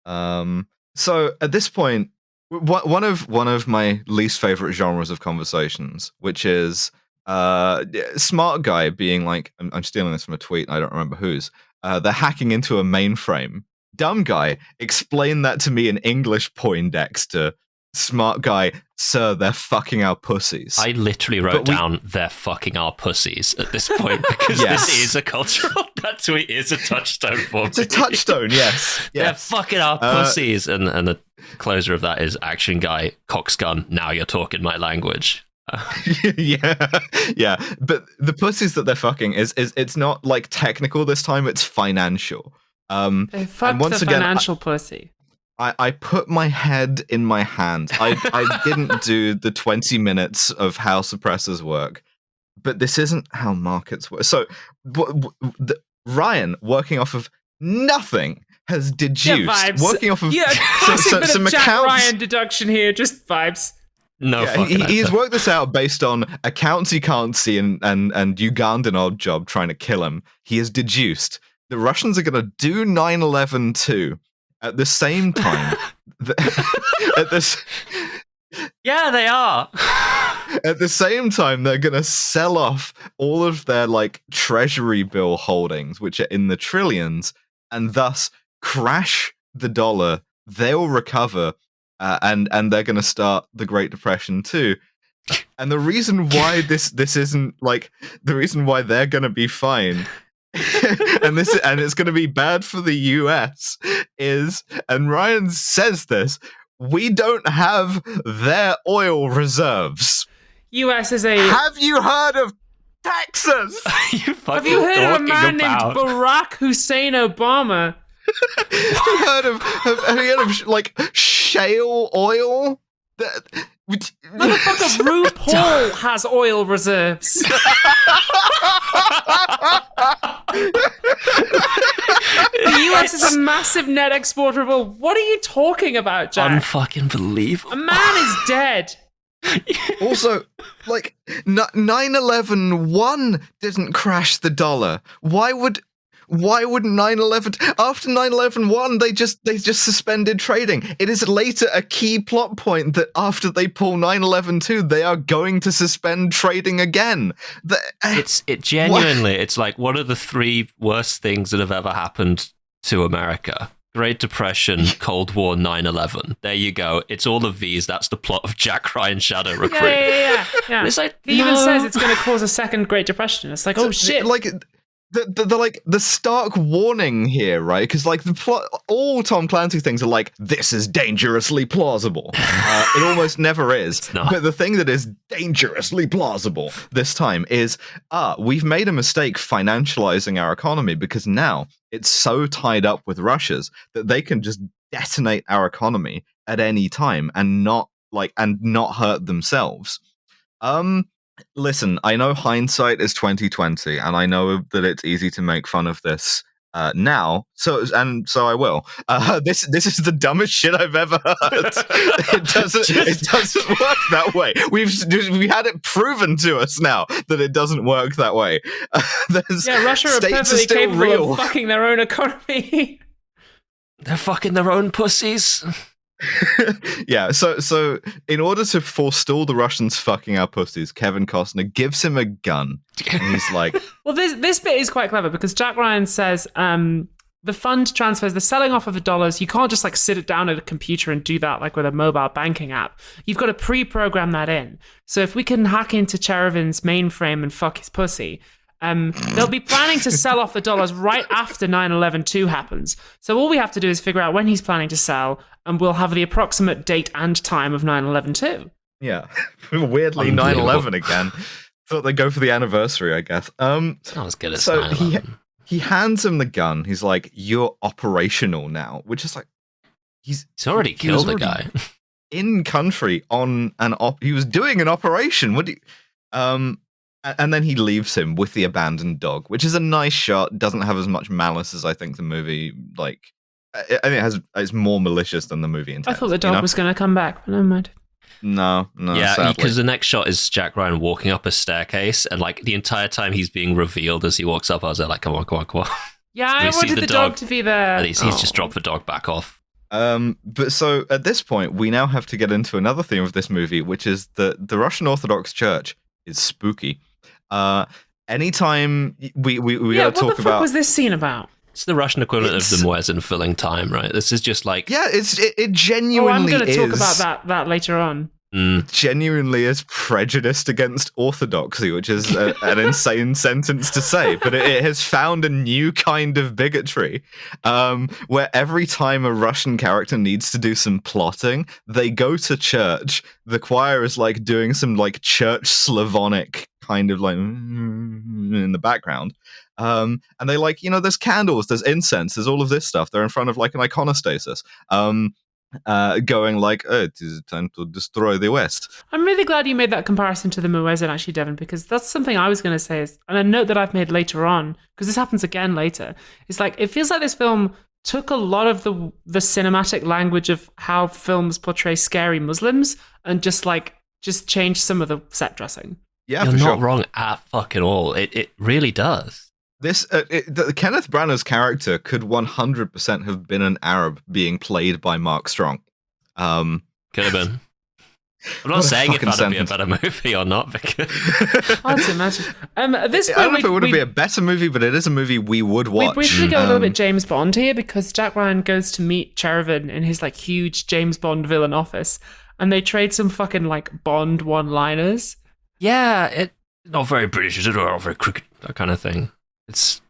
So at this point, one of my least favorite genres of conversations, which is smart guy being like, I'm stealing this from a tweet, I don't remember whose. They're hacking into a mainframe. Dumb guy, explain that to me in English, Poindexter. Smart guy, sir, they're fucking our pussies. I literally wrote down they're fucking our pussies at this point because this is a cultural. That tweet is a touchstone for me. It's a touchstone, yes. They're fucking our pussies, and the closer of that is action guy, cocksgun. Now you're talking my language. yeah. But the pussies that they're fucking is it's not like technical this time. It's financial. They fucked the financial pussy. I put my head in my hand. I didn't do the 20 minutes of how suppressors work, but this isn't how markets work. So Ryan, working off of nothing, has deduced. Vibes. Working off of classic bit of Jack accounts. Ryan deduction here, just vibes. No, he's worked this out based on accounts he can't see and Ugandan odd job trying to kill him. He has deduced the Russians are going to do 9/11 too. At the same time, yeah, they are. At the same time, they're gonna sell off all of their like treasury bill holdings, which are in the trillions, and thus crash the dollar. They'll recover, and they're gonna start the Great Depression too. And the reason why this isn't like the reason why they're gonna be fine. and it's going to be bad for the US is, and Ryan says this, we don't have their oil reserves. US is a... Have you heard of Texas? Have you heard of a man named Barack Hussein Obama? have you heard of like shale oil? Motherfucker, RuPaul has oil reserves. The US is a massive net exporter of oil. What are you talking about, Jack? Unfucking believable. A man is dead. Also, like 9/11 didn't crash the dollar. Why would 9/11 after 9/11 they just suspended trading? It is later a key plot point that after they pull 9/11 they are going to suspend trading again. It's genuinely it's like one of the three worst things that have ever happened to America. Great Depression, Cold War, 9/11. There you go. It's all of these. That's the plot of Jack Ryan Shadow Recruit. Yeah. It's like, he even says it's going to cause a second Great Depression. It's like, oh shit. Like the stark warning here, right? Because like the plot, all Tom Clancy things are like, this is dangerously plausible. It almost never is. But the thing that is dangerously plausible this time is, we've made a mistake financializing our economy because now it's so tied up with Russia's that they can just detonate our economy at any time and not hurt themselves. Listen, I know hindsight is 2020, and I know that it's easy to make fun of this now. So I will. This is the dumbest shit I've ever heard. It doesn't work that way. We had it proven to us now that it doesn't work that way. Russia are perfectly capable of fucking their own economy. They're fucking their own pussies. Yeah, so in order to forestall the Russians fucking our pussies, Kevin Costner gives him a gun. And he's like... Well, this bit is quite clever because Jack Ryan says the fund transfers, the selling off of the dollars, you can't just like sit it down at a computer and do that like with a mobile banking app. You've got to pre-program that in. So if we can hack into Cherevin's mainframe and fuck his pussy... they'll be planning to sell off the dollars right after 9/11/2 happens. So all we have to do is figure out when he's planning to sell, and we'll have the approximate date and time of 9/11/2. Yeah, weirdly 9/11 again. Thought they'd go for the anniversary, I guess. It's not as good as 9/11. He hands him the gun. He's like, "You're operational now," which is like, he's already killed a guy in country on he was doing an operation. What do you, and then he leaves him with the abandoned dog, which is a nice shot. Doesn't have as much malice as I think the movie, like, I think it's more malicious than the movie intends. I thought the dog was going to come back, but never mind. No. Yeah, because the next shot is Jack Ryan walking up a staircase, and like the entire time he's being revealed as he walks up, I was like, come on. Yeah, I wanted the dog to be there. And he's just dropped the dog back off. But so at this point, we now have to get into another theme of this movie, which is the Russian Orthodox Church is spooky. Anytime we gotta talk about what the fuck was this scene about? It's the Russian equivalent of the Muezzin filling time, right? This is just like it genuinely. I'm going to talk about that later on. Genuinely is prejudiced against orthodoxy, which is an insane sentence to say, but it has found a new kind of bigotry, where every time a Russian character needs to do some plotting, they go to church. The choir is like doing some like church Slavonic kind of like in the background. And they like, there's candles, there's incense, there's all of this stuff. They're in front of like an iconostasis. Going like, it is time to destroy the West. I'm really glad you made that comparison to the Muezzin, actually, Devin, because that's something I was going to say, and a note that I've made later on, because this happens again later, is like, it feels like this film took a lot of the cinematic language of how films portray scary Muslims and just changed some of the set dressing. Yeah, you're for not sure. wrong at fucking all. It really does. This Kenneth Branagh's character could 100% have been an Arab being played by Mark Strong. Could have been. I'm not saying if that'd be a better movie or not, because hard to imagine. At this point, I don't know if it would be a better movie, but it is a movie we would watch. We briefly go a little bit James Bond here, because Jack Ryan goes to meet Cherevin in his like huge James Bond villain office, and they trade some fucking like Bond one-liners. Yeah, it's not very British, is it? Or very cricket, that kind of thing. It's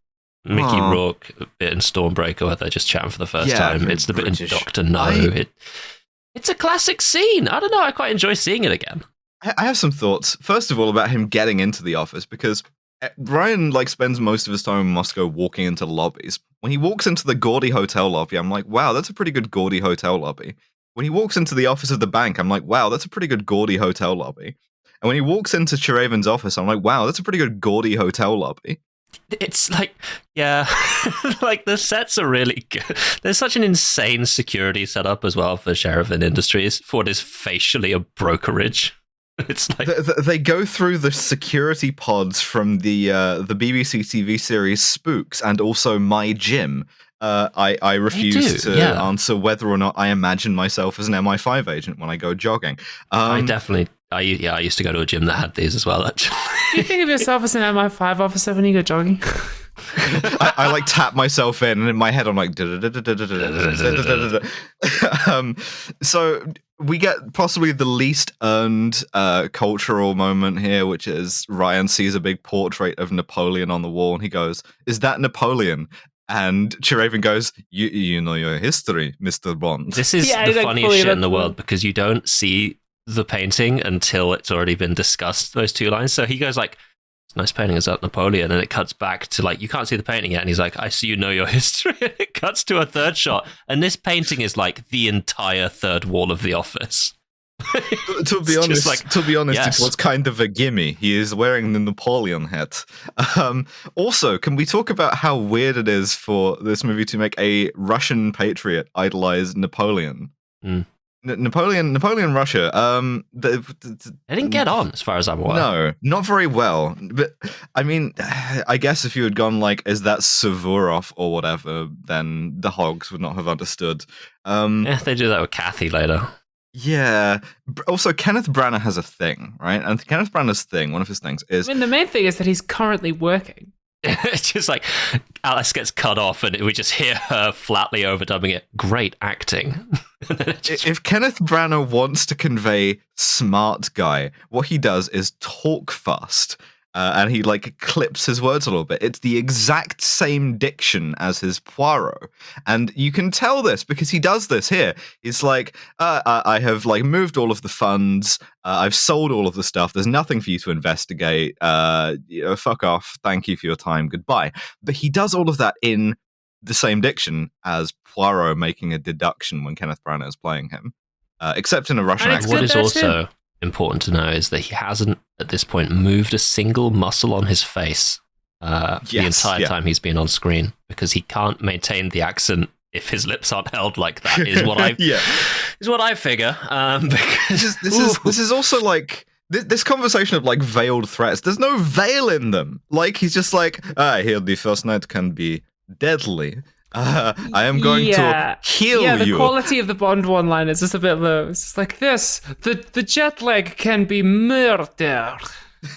Mickey Rourke bit in Stormbreaker where they're just chatting for the first time. It's the British bit in Doctor No. It's a classic scene. I don't know. I quite enjoy seeing it again. I have some thoughts. First of all, about him getting into the office, because Ryan spends most of his time in Moscow walking into lobbies. When he walks into the gaudy hotel lobby, I'm like, wow, that's a pretty good gaudy hotel lobby. When he walks into the office of the bank, I'm like, wow, that's a pretty good gaudy hotel lobby. And when he walks into Cherevin's office, I'm like, wow, that's a pretty good gaudy hotel lobby. It's like, yeah, like the sets are really good. There's such an insane security setup as well for Cherevin Industries for what is facially a brokerage. It's like they go through the security pods from the BBC TV series Spooks and also My Gym. I refuse to answer whether or not I imagine myself as an MI5 agent when I go jogging. I used to go to a gym that had these as well, actually. Do you think of yourself as an MI5 officer when you go jogging? I like tap myself in, and in my head I'm like. So we get possibly the least earned cultural moment here, which is Ryan sees a big portrait of Napoleon on the wall, and he goes, "Is that Napoleon?" And Chiraven goes, "You know your history, Mr. Bond." This is Yeah, the like, funniest fully shit in the that's- world because you don't see the painting until it's already been discussed, those two lines. So he goes like, "It's a nice painting, is that Napoleon?" And it cuts back to like, you can't see the painting yet. And he's like, "I see you know your history." And it cuts to a third shot. And this painting is like the entire third wall of the office. To be It's just honest, yes. it was kind of a gimme. He is wearing the Napoleon hat. Also, can we talk about how weird it is for this movie to make a Russian patriot idolize Napoleon? Mm. Napoleon, Russia. They didn't get on, as far as I'm aware. No, not very well. But I mean, I guess if you had gone like, "Is that Suvorov or whatever?" then the hogs would not have understood. Yeah, they do that with Kathy later. Yeah. Also, Kenneth Branagh has a thing, right? And Kenneth Branagh's thing, one of his things, is I mean, the main thing is that he's currently working. It's just like Alice gets cut off and we just hear her flatly overdubbing it. Great acting. And then it just- if Kenneth Branagh wants to convey smart guy, what he does is talk fast. And he like clips his words a little bit. It's the exact same diction as his Poirot, and you can tell this because he does this here. He's like, "I have like moved all of the funds. I've sold all of the stuff. There's nothing for you to investigate. Fuck off. Thank you for your time. Goodbye." But he does all of that in the same diction as Poirot making a deduction when Kenneth Branagh is playing him, except in a Russian And it's accent. what is there also important to know is that he hasn't, at this point, moved a single muscle on his face the entire time he's been on screen because he can't maintain the accent if his lips aren't held like that. Is what I is what I figure. Because This is also like this conversation of like veiled threats. There's no veil in them. Like he's just like, "I hear the first night can be deadly. I am going to kill Yeah, the you." quality of the Bond one-line is just a bit low. It's just like this. The jet lag can be murder.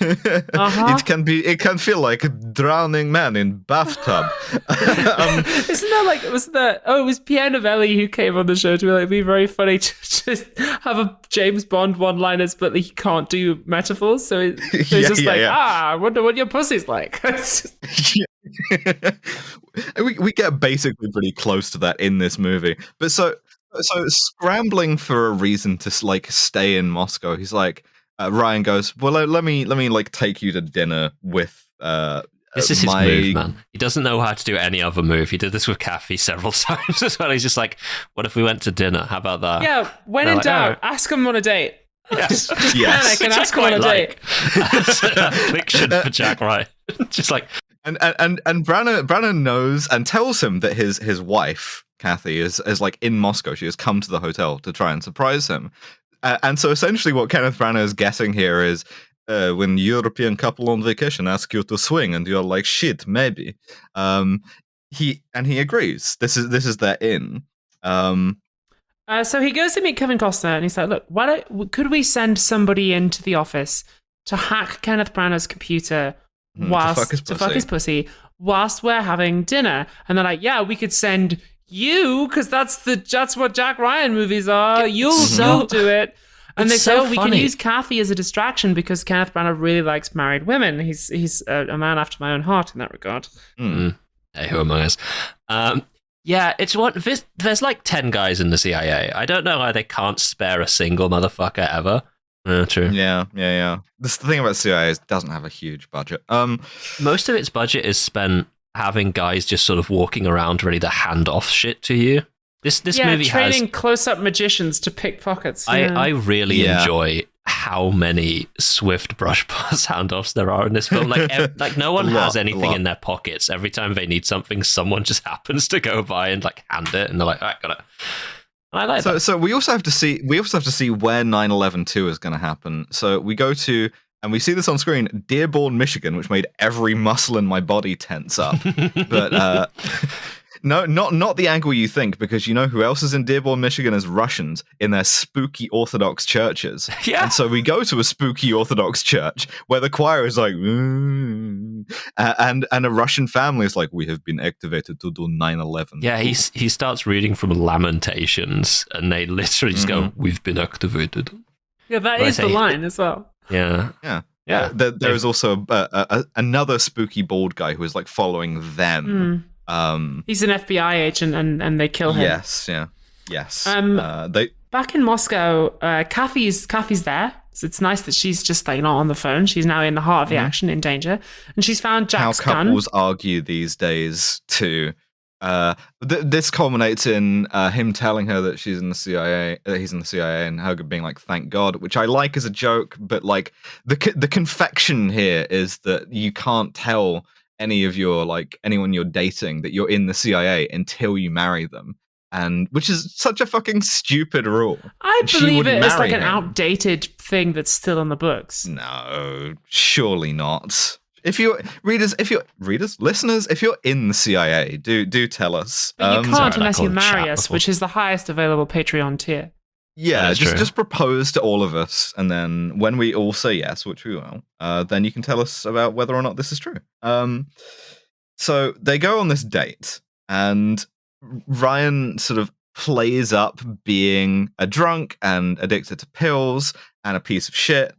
It can feel like a drowning man in bathtub. Isn't that like, it was Pierre Novelli who came on the show to be like, it'd be very funny to just have a James Bond one-liners, but he can't do metaphors. So he's just I wonder what your pussy's like. we get basically pretty close to that in this movie. But so scrambling for a reason to like stay in Moscow, he's like, Ryan goes, "Well, let me like take you to dinner with." This is his move, man. He doesn't know how to do any other move. He did this with Kathy several times as well. He's just like, "What if we went to dinner? How about that?" Yeah, when in doubt, ask him on a date. Yes. Just panic and ask him on a date. That's an affliction for Jack Ryan. Just like, and Branagh knows and tells him that his wife Kathy is like in Moscow. She has come to the hotel to try and surprise him. And so essentially what Kenneth Branagh is getting here is when European couple on vacation ask you to swing and you're like, "Shit, maybe." He agrees. This is their in. So he goes to meet Kevin Costner and he's like, "Look, could we send somebody into the office to hack Kenneth Branagh's computer to fuck his pussy whilst we're having dinner?" And they're like, "Yeah, we could send you because that's what Jack Ryan movies are. You'll do it." And they say, "We can use Kathy as a distraction because Kenneth Branagh really likes married women. He's a man after my own heart in that regard." Hey, who among us? Yeah, it's what there's like 10 guys in the CIA. I don't know why they can't spare a single motherfucker ever. True. Yeah. The thing about CIA is it doesn't have a huge budget. Most of its budget is spent having guys just sort of walking around ready to hand off shit to you. This movie training has close-up magicians to pick pockets. I really enjoy how many swift brush pass handoffs there are in this film. Like no one has anything in their pockets. Every time they need something, someone just happens to go by and like hand it, and they're like, "All right, got it." And I like that. So we also have to see where 9/11/2 is going to happen. So we go to, and we see this on screen, Dearborn, Michigan, which made every muscle in my body tense up. But No, not the angle you think, because you know who else is in Dearborn, Michigan as Russians in their spooky Orthodox churches. Yeah. And so we go to a spooky Orthodox church where the choir is like, and a Russian family is like, we have been activated to do 9/11. Yeah, he starts reading from Lamentations, and they literally just go, "We've been activated." Yeah, that is the line as well. Yeah. Yeah. There is also another spooky bald guy who is like following them. He's an FBI agent, and they kill him. Yes, yeah. Yes. Back in Moscow, Kathy's there. So it's nice that she's just like not on the phone. She's now in the heart of the action, in danger, and she's found Jack's gun. How couples argue these days too. This culminates in him telling her that she's in the CIA, he's in the CIA, and her being like, "Thank God," which I like as a joke. But like the confection here is that you can't tell any of your anyone you're dating that you're in the CIA until you marry them. And which is such a fucking stupid rule. I believe it as like an outdated thing that's still on the books. No, surely not. If you're listeners, if you're in the CIA, do tell us. But you can't unless you marry us, which is the highest available Patreon tier. Yeah, just propose to all of us, and then when we all say yes, which we will, then you can tell us about whether or not this is true. So they go on this date, and Ryan sort of plays up being a drunk and addicted to pills and a piece of shit.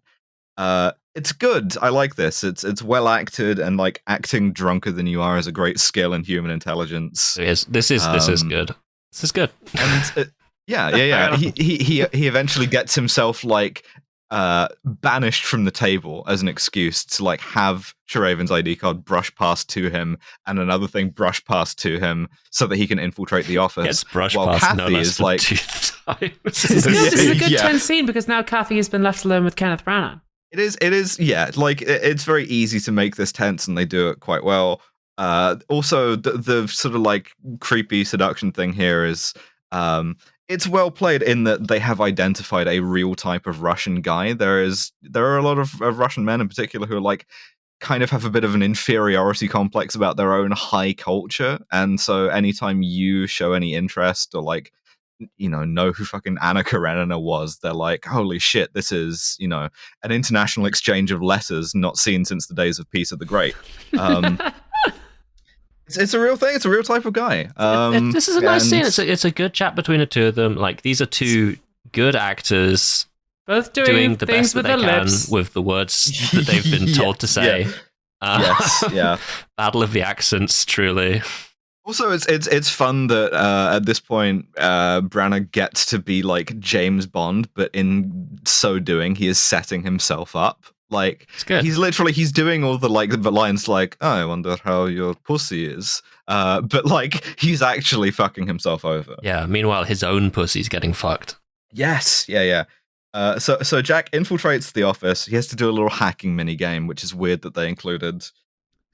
It's good. I like this. It's well acted, and like acting drunker than you are is a great skill in human intelligence. This is good. This is good. And yeah. He eventually gets himself like banished from the table as an excuse to like have Sharaven's ID card brushed past to him, and another thing brushed past to him so that he can infiltrate the office. It's brushed while past Kathy is like, times. This is a good tense scene because now Kathy has been left alone with Kenneth Branagh. It is, yeah. Like it's very easy to make this tense, and they do it quite well. Also, the sort of like creepy seduction thing here is it's well played in that they have identified a real type of Russian guy. There are a lot of Russian men in particular who are like kind of have a bit of an inferiority complex about their own high culture, and so anytime you show any interest or like know who fucking Anna Karenina was, they're like, holy shit, this is an international exchange of letters not seen since the days of Peter the Great. It's a real thing. It's a real type of guy. This is a nice scene. It's a good chat between the two of them. Like, these are two good actors, both doing the things best that they can with the words that they've been told to say. Yes, yeah. Battle of the accents, truly. Also, it's fun that at this point, Branagh gets to be like James Bond, but in so doing, he is setting himself up. Like, he's doing all the lines like, oh, I wonder how your pussy is. But like, he's actually fucking himself over. Yeah, meanwhile, his own pussy's getting fucked. Yes, yeah. So Jack infiltrates the office. He has to do a little hacking mini game, which is weird that they included.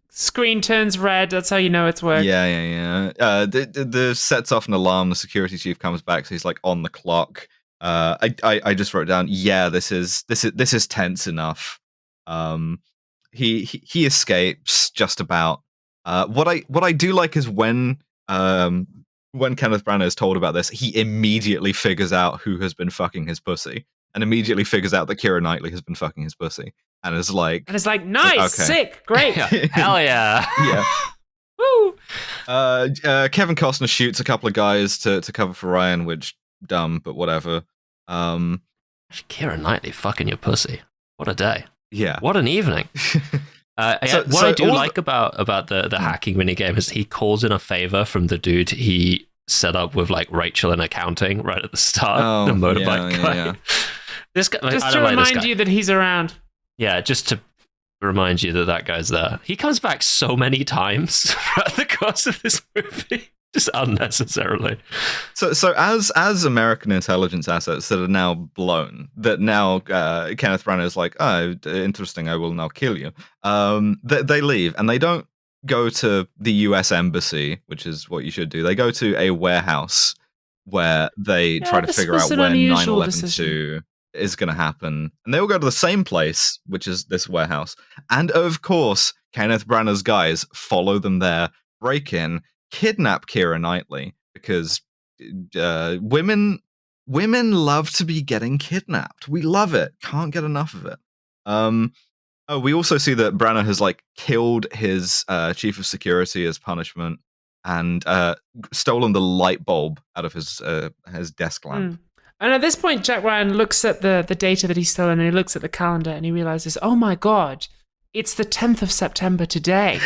Screen turns red. That's how you know it's worked. Yeah. The sets off an alarm. The security chief comes back, so he's like on the clock. I just wrote down. Yeah, this is tense enough. He escapes just about. What I do like is when Kenneth Branagh is told about this, he immediately figures out who has been fucking his pussy, and immediately figures out that Keira Knightley has been fucking his pussy, and is like, nice, okay. Sick, great, hell yeah, yeah. Woo! Kevin Costner shoots a couple of guys to cover for Ryan, which dumb, but whatever. Keira Knightley fucking your pussy. What a day. Yeah. What an evening. What I do like about the hacking minigame is he calls in a favor from the dude he set up with like Rachel in accounting right at the start. The motorbike guy. Yeah. This guy, just to remind you that he's around. Yeah, just to remind you that guy's there. He comes back so many times throughout the course of this movie. Just unnecessarily. So as American intelligence assets that are now blown, that now Kenneth Branagh is like, oh, interesting, I will now kill you. They leave, and they don't go to the US Embassy, which is what you should do. They go to a warehouse where they try to figure out when 9/11/2 is going to happen. And they all go to the same place, which is this warehouse. And of course, Kenneth Branagh's guys follow them there, break in, kidnap Keira Knightley because women love to be getting kidnapped. We love it. Can't get enough of it. We also see that Branagh has like killed his chief of security as punishment and stolen the light bulb out of his desk lamp. And at this point, Jack Ryan looks at the data that he's stolen and he looks at the calendar and he realizes, oh my God, it's the 10th of September today.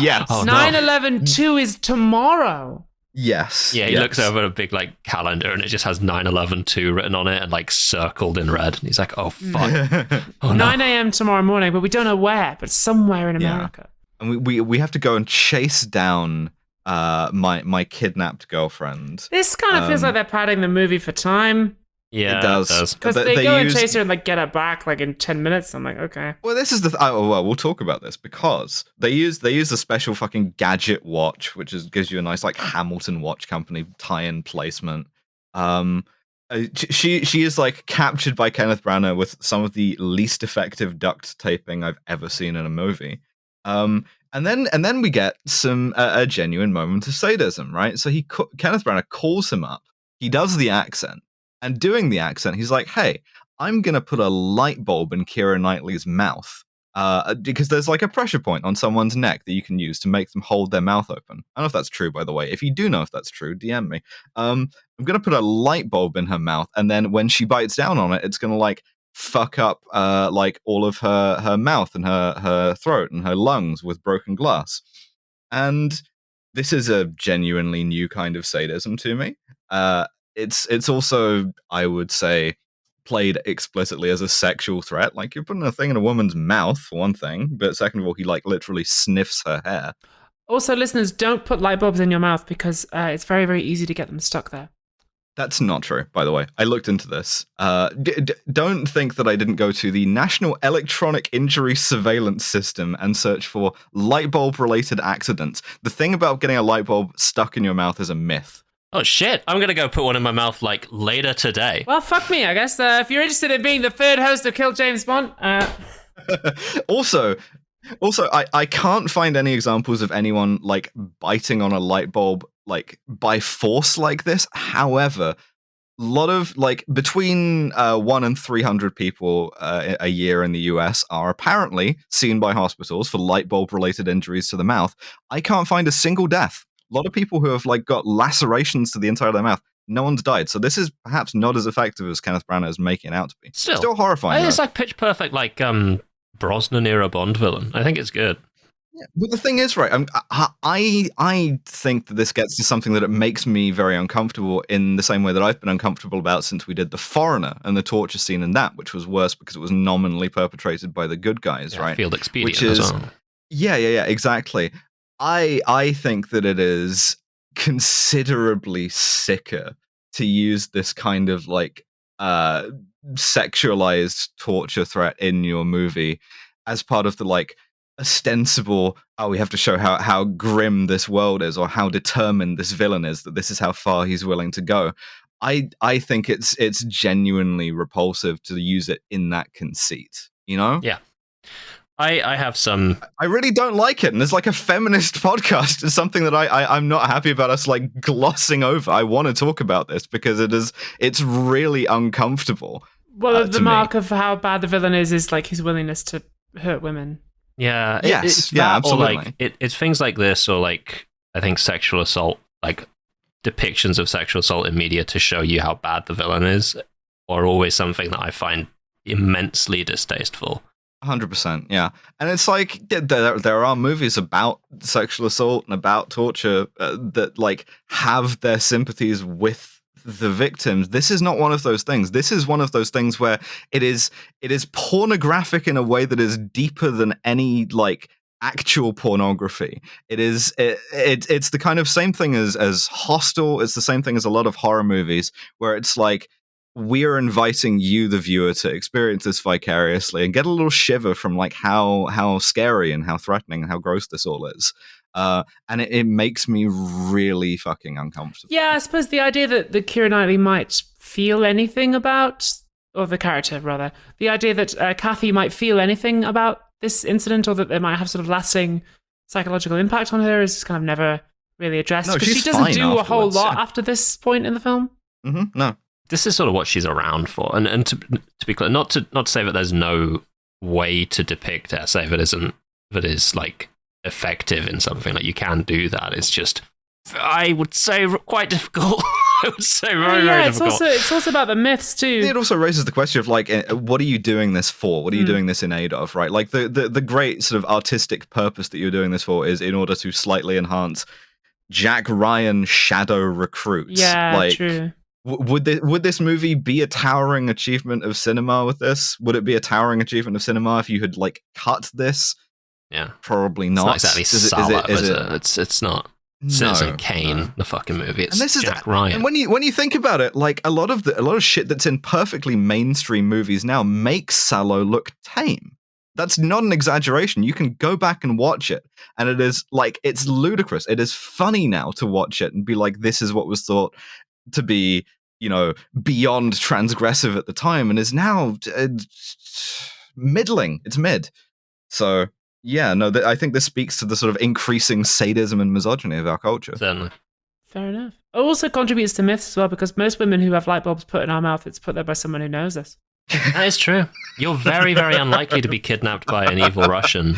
Yes. Oh, 9/11/2 is tomorrow. Yes. Yeah, he looks over a big like calendar and it just has 9/11/2 written on it and like circled in red. And he's like, oh, fuck. Oh, no. 9 a.m. tomorrow morning, but we don't know where, but somewhere in America. And we have to go and chase down my kidnapped girlfriend. This kind of feels like they're padding the movie for time. Yeah, it does. Because they go and chase her and like get her back like in 10 minutes. I'm like, okay. Well, this is we'll talk about this because they use a special fucking gadget watch, which gives you a nice like Hamilton Watch Company tie-in placement. She is like captured by Kenneth Branagh with some of the least effective duct taping I've ever seen in a movie. And then we get some a genuine moment of sadism, right? So Kenneth Branagh calls him up. He does the accent. And doing the accent, he's like, hey, I'm going to put a light bulb in Keira Knightley's mouth because there's like a pressure point on someone's neck that you can use to make them hold their mouth open. I don't know if that's true, by the way. If you do know if that's true, DM me. I'm going to put a light bulb in her mouth. And then when she bites down on it, it's going to like fuck up like all of her mouth and her throat and her lungs with broken glass. And this is a genuinely new kind of sadism to me. It's also, I would say, played explicitly as a sexual threat. Like, you're putting a thing in a woman's mouth, for one thing, but second of all, he like literally sniffs her hair. Also, listeners, don't put light bulbs in your mouth because it's very, very easy to get them stuck there. That's not true, by the way. I looked into this. Don't think that I didn't go to the National Electronic Injury Surveillance System and search for light bulb-related accidents. The thing about getting a light bulb stuck in your mouth is a myth. Oh shit, I'm gonna go put one in my mouth like later today. Well, fuck me, I guess. If you're interested in being the third host of Kill James Bond. Also, I can't find any examples of anyone like biting on a light bulb like by force like this. However, a lot of like between 1 and 300 people a year in the US are apparently seen by hospitals for light bulb related injuries to the mouth. I can't find a single death. A lot of people who have like got lacerations to the inside of their mouth, no one's died. So this is perhaps not as effective as Kenneth Branagh is making it out to be. Still horrifying. It's like pitch perfect, like Brosnan era Bond villain. I think it's good. Yeah, but the thing is, right? I think that this gets to something that it makes me very uncomfortable in the same way that I've been uncomfortable about since we did The Foreigner and the torture scene in that, which was worse because it was nominally perpetrated by the good guys, right? Field expedient which is, as well. Yeah, exactly. I think that it is considerably sicker to use this kind of like sexualized torture threat in your movie as part of the like ostensible, we have to show how grim this world is or how determined this villain is, that this is how far he's willing to go. I think it's genuinely repulsive to use it in that conceit, you know? Yeah. I have some... I really don't like it, and it's like a feminist podcast. It's something that I'm not happy about us like glossing over. I want to talk about this because it's really uncomfortable. Well, the mark of how bad the villain is like his willingness to hurt women. Yeah. Yes. Yeah, absolutely. Or like, it's things like this, or like, I think sexual assault, like depictions of sexual assault in media to show you how bad the villain is, are always something that I find immensely distasteful. 100%, yeah. And it's like there are movies about sexual assault and about torture that like have their sympathies with the victims. This is not one of those things. This is one of those things where it is pornographic in a way that is deeper than any like actual pornography. It's the kind of same thing as Hostel. It's the same thing as a lot of horror movies where it's like, we're inviting you, the viewer, to experience this vicariously and get a little shiver from like how scary and how threatening and how gross this all is. And it makes me really fucking uncomfortable. Yeah, I suppose the idea that Keira Knightley might feel anything about, or the character rather, the idea that Kathy might feel anything about this incident or that it might have sort of lasting psychological impact on her is kind of never really addressed. No, Because she she's doesn't fine do a whole afterwards, lot yeah. after this point in the film. No. This is sort of what she's around for. And to be clear, not to say that there's no way to depict SA that is like effective in something. Like you can do that. It's just, I would say, quite difficult. I would say very, very difficult. It's also about the myths too. It also raises the question of like, what are you doing this for? What are you doing this in aid of, right? Like the great sort of artistic purpose that you're doing this for is in order to slightly enhance Jack Ryan shadow recruits. Yeah, like, true. Would this movie be a towering achievement of cinema with this? Would it be a towering achievement of cinema if you had like cut this? Yeah, Probably it's not. not exactly Salah, is it? It's not Citizen No. Kane, the fucking movie. It's And this is Jack Ryan. And when you think about it, like a lot of shit that's in perfectly mainstream movies now makes Sallow look tame. That's not an exaggeration. You can go back and watch it, and it is like it's ludicrous. It is funny now to watch it and be like, this is what was thought to be, beyond transgressive at the time, and is now middling. It's mid. So yeah, no, I think this speaks to the sort of increasing sadism and misogyny of our culture. Certainly. Fair enough. It also contributes to myths as well, because most women who have light bulbs put in our mouth, it's put there by someone who knows us. That is true. You're very, very unlikely to be kidnapped by an evil Russian.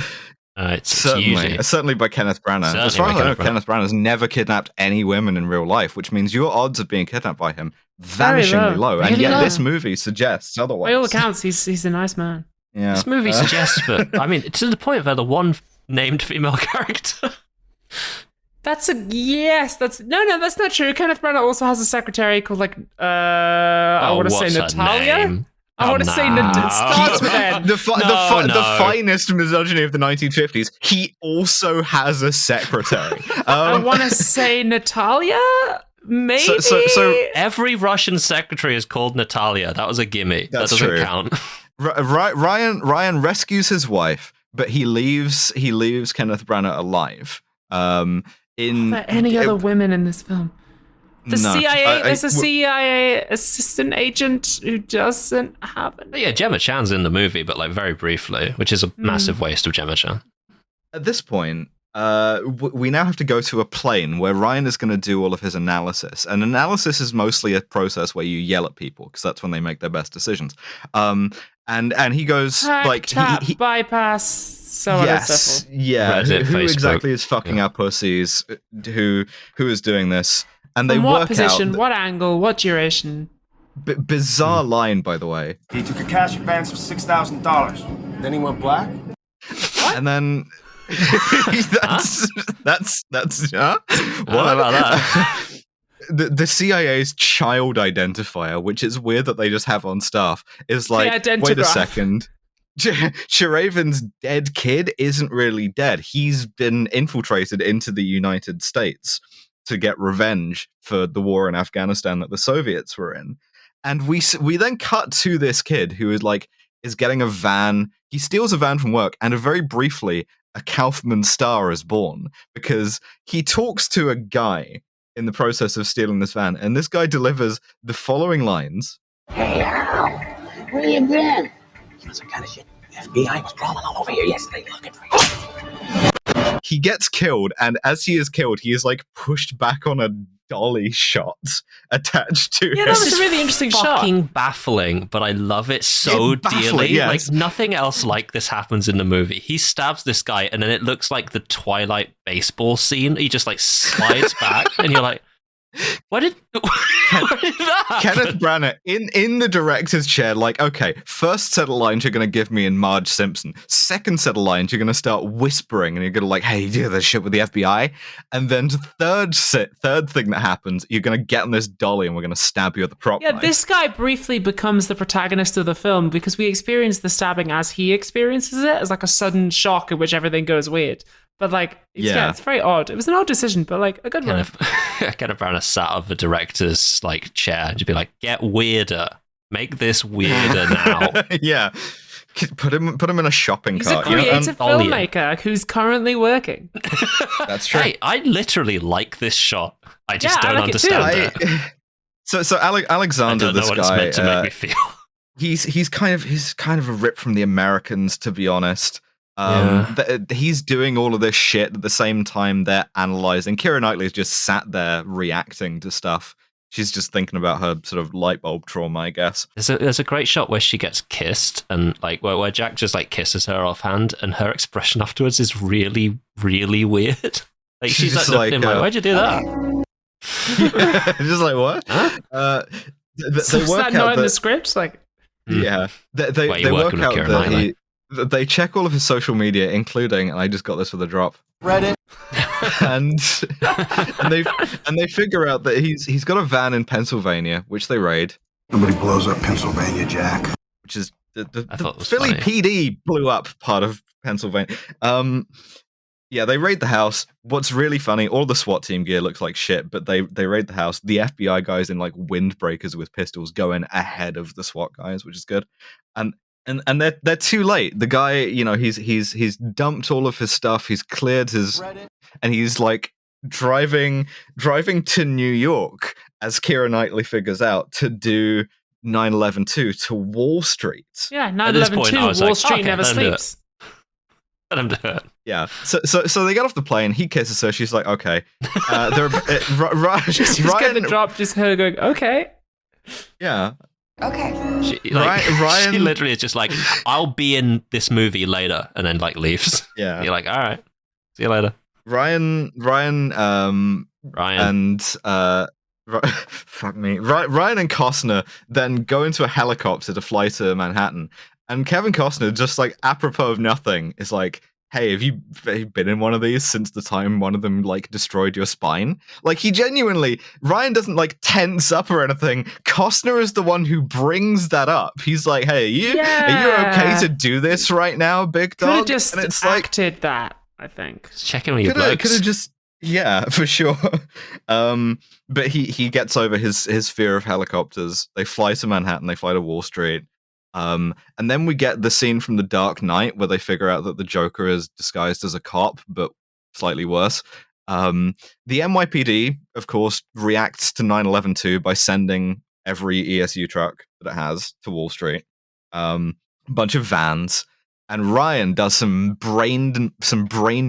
It's usually... Certainly by Kenneth Branagh. As far as I know, Kenneth Branagh has never kidnapped any women in real life, which means your odds of being kidnapped by him vanishingly low. And Really yet low. this movie suggests otherwise. By all accounts, he's a nice man. Yeah. This movie suggests that, I mean, to the point where the one named female character... That's that's not true. Kenneth Branagh also has a secretary called I want to say what's her Natalia. name? I want to say it starts with N. The finest misogyny of the 1950s. He also has a secretary. I want to say Natalia. Maybe. So Every Russian secretary is called Natalia. That was a gimme. That's that doesn't true. count. Ryan rescues his wife, but he leaves Kenneth Branagh alive. Are there any other women in this film? There's a CIA assistant agent who doesn't have an... Yeah, Gemma Chan's in the movie, but like very briefly, which is a massive waste of Gemma Chan. At this point, we now have to go to a plane where Ryan is going to do all of his analysis. And analysis is mostly a process where you yell at people, because that's when they make their best decisions. And he goes tap, bypass, so on and so forth. Yeah. Reddit, Who Facebook. exactly is fucking our pussies? Who is doing this? And they From what work position, out what angle, what duration? bizarre line, by the way. He took a cash advance of $6,000. Then he went black? And then that's huh? I don't know about that. The CIA's child identifier, which is weird that they just have on staff, is like, wait a identigraph. second. Sharaven's dead kid isn't really dead. He's been infiltrated into the United States to get revenge for the war in Afghanistan that the Soviets were in. And we then cut to this kid who is getting a van. He steals a van from work, and very briefly, a Kaufman star is born because he talks to a guy in the process of stealing this van, and this guy delivers the following lines. Hey, Al, where you been? You know some kind of shit. The FBI was crawling all over here yesterday looking for you. He gets killed, and as he is killed, he is pushed back on a dolly shot attached to him. Yeah, that was a really interesting shot. Fucking baffling, but I love it so dearly. Yes. Like nothing else like this happens in the movie. He stabs this guy, and then it looks like the Twilight baseball scene. He just slides back, and you're like, What did that happen? Kenneth Branagh in the director's chair, okay, first set of lines you're going to give me in Marge Simpson. Second set of lines, you're going to start whispering and you're going to hey, you do this shit with the FBI. And then third thing that happens, you're going to get on this dolly and we're going to stab you at the prop Yeah, knife. this guy briefly becomes the protagonist of the film because we experience the stabbing as he experiences it, as a sudden shock in which everything goes weird. But it's very odd. It was an odd decision, but a good one. Kenneth Branagh sat on the director's chair and just be like, get weirder. Make this weirder now. Yeah. Put him in a shopping He's cart. a creative filmmaker who's currently working. That's true. Hey, I literally like this shot. I just don't I like understand it. So Alexander, I don't know this what guy, it's meant to make me feel. he's kind of a rip from the Americans, to be honest. He's doing all of this shit at the same time they're analyzing. Keira Knightley's just sat there reacting to stuff. She's just thinking about her sort of light bulb trauma, I guess. There's a great shot where she gets kissed, and like where Jack just like kisses her offhand, and her expression afterwards is really, really weird. Like she's like, why'd you do that? Just like, what? Huh? They work that not in the script? Like, yeah, they work out that they check all of his social media, including, and I just got this with a drop, Reddit, and they figure out that he's got a van in Pennsylvania, which they raid. Nobody blows up Pennsylvania, Jack. Which is the funny. Philly PD blew up part of Pennsylvania. Yeah, they raid the house. What's really funny, all the SWAT team gear looks like shit, but they raid the house. The FBI guys in like windbreakers with pistols go in ahead of the SWAT guys, which is good. And they're too late. The guy, he's dumped all of his stuff. He's cleared his, and he's like driving to New York, as Keira Knightley figures out, to do 9/11/2 to Wall Street. Yeah, 9/11/2. Wall Street never sleeps. Let him do it. Yeah. So they get off the plane. He kisses her. She's like, okay. She's getting dropped. Just her going, okay. Yeah. Okay. Ryan, she literally is just like, I'll be in this movie later, and then like leaves. Yeah. You're like, all right, see you later. Ryan, and fuck me. Ryan and Costner then go into a helicopter to fly to Manhattan, and Kevin Costner, just like apropos of nothing, is like, hey, have you been in one of these since the time one of them like destroyed your spine? Like, he genuinely, Ryan doesn't like tense up or anything. Costner is the one who brings that up. He's like, hey, are you okay to do this right now, big dog? Could have just and it's acted that, I think. Just checking with your blokes. Could have just, yeah, for sure. But he gets over his fear of helicopters. They fly to Manhattan. They fly to Wall Street. And then we get the scene from The Dark Knight where they figure out that the Joker is disguised as a cop, but slightly worse. The NYPD, of course, reacts to 9/11/2 by sending every ESU truck that it has to Wall Street. A bunch of vans. And Ryan does some brain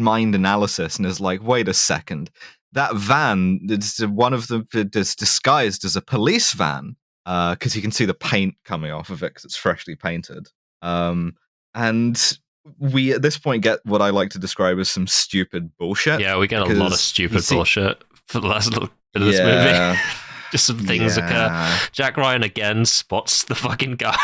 mind analysis and is like, wait a second. That van, it's one of them is disguised as a police van. Because you can see the paint coming off of it because it's freshly painted. And we, at this point, get what I like to describe as some stupid bullshit. Yeah, we get a lot of stupid bullshit for the last little bit of this movie. Just some things occur. Jack Ryan again spots the fucking guy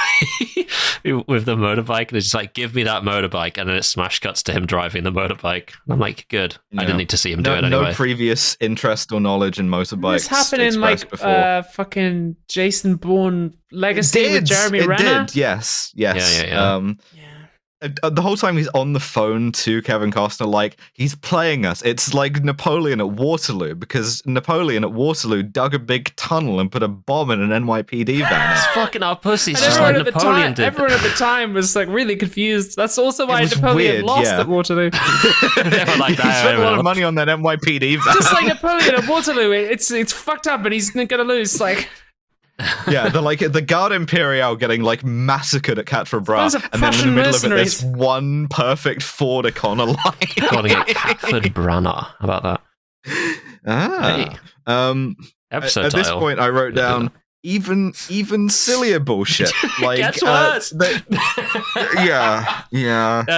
with the motorbike, and it's just like, give me that motorbike, and then it smash cuts to him driving the motorbike. And I'm like, good. I didn't need to see him do it anyway. No previous interest or knowledge in motorbikes. This happened in like fucking Jason Bourne Legacy with Jeremy Renner. It did, yes. Yeah. The whole time he's on the phone to Kevin Costner, like, he's playing us. It's like Napoleon at Waterloo, because Napoleon at Waterloo dug a big tunnel and put a bomb in an NYPD van. It's fucking our pussies, just like Napoleon did. Everyone at the time was like really confused. That's also why Napoleon lost at Waterloo. They were like, he spent a lot of money on that NYPD van. Just like Napoleon at Waterloo, it's fucked up and he's gonna lose. Like, yeah, the Guard Imperial getting like massacred at Quatre Bras, and then in the middle of it, there's one perfect Ford Econo line. Calling it Catford Branagh. How about that? Episode at this point, I wrote down even sillier bullshit. Like, gets worse. Yeah.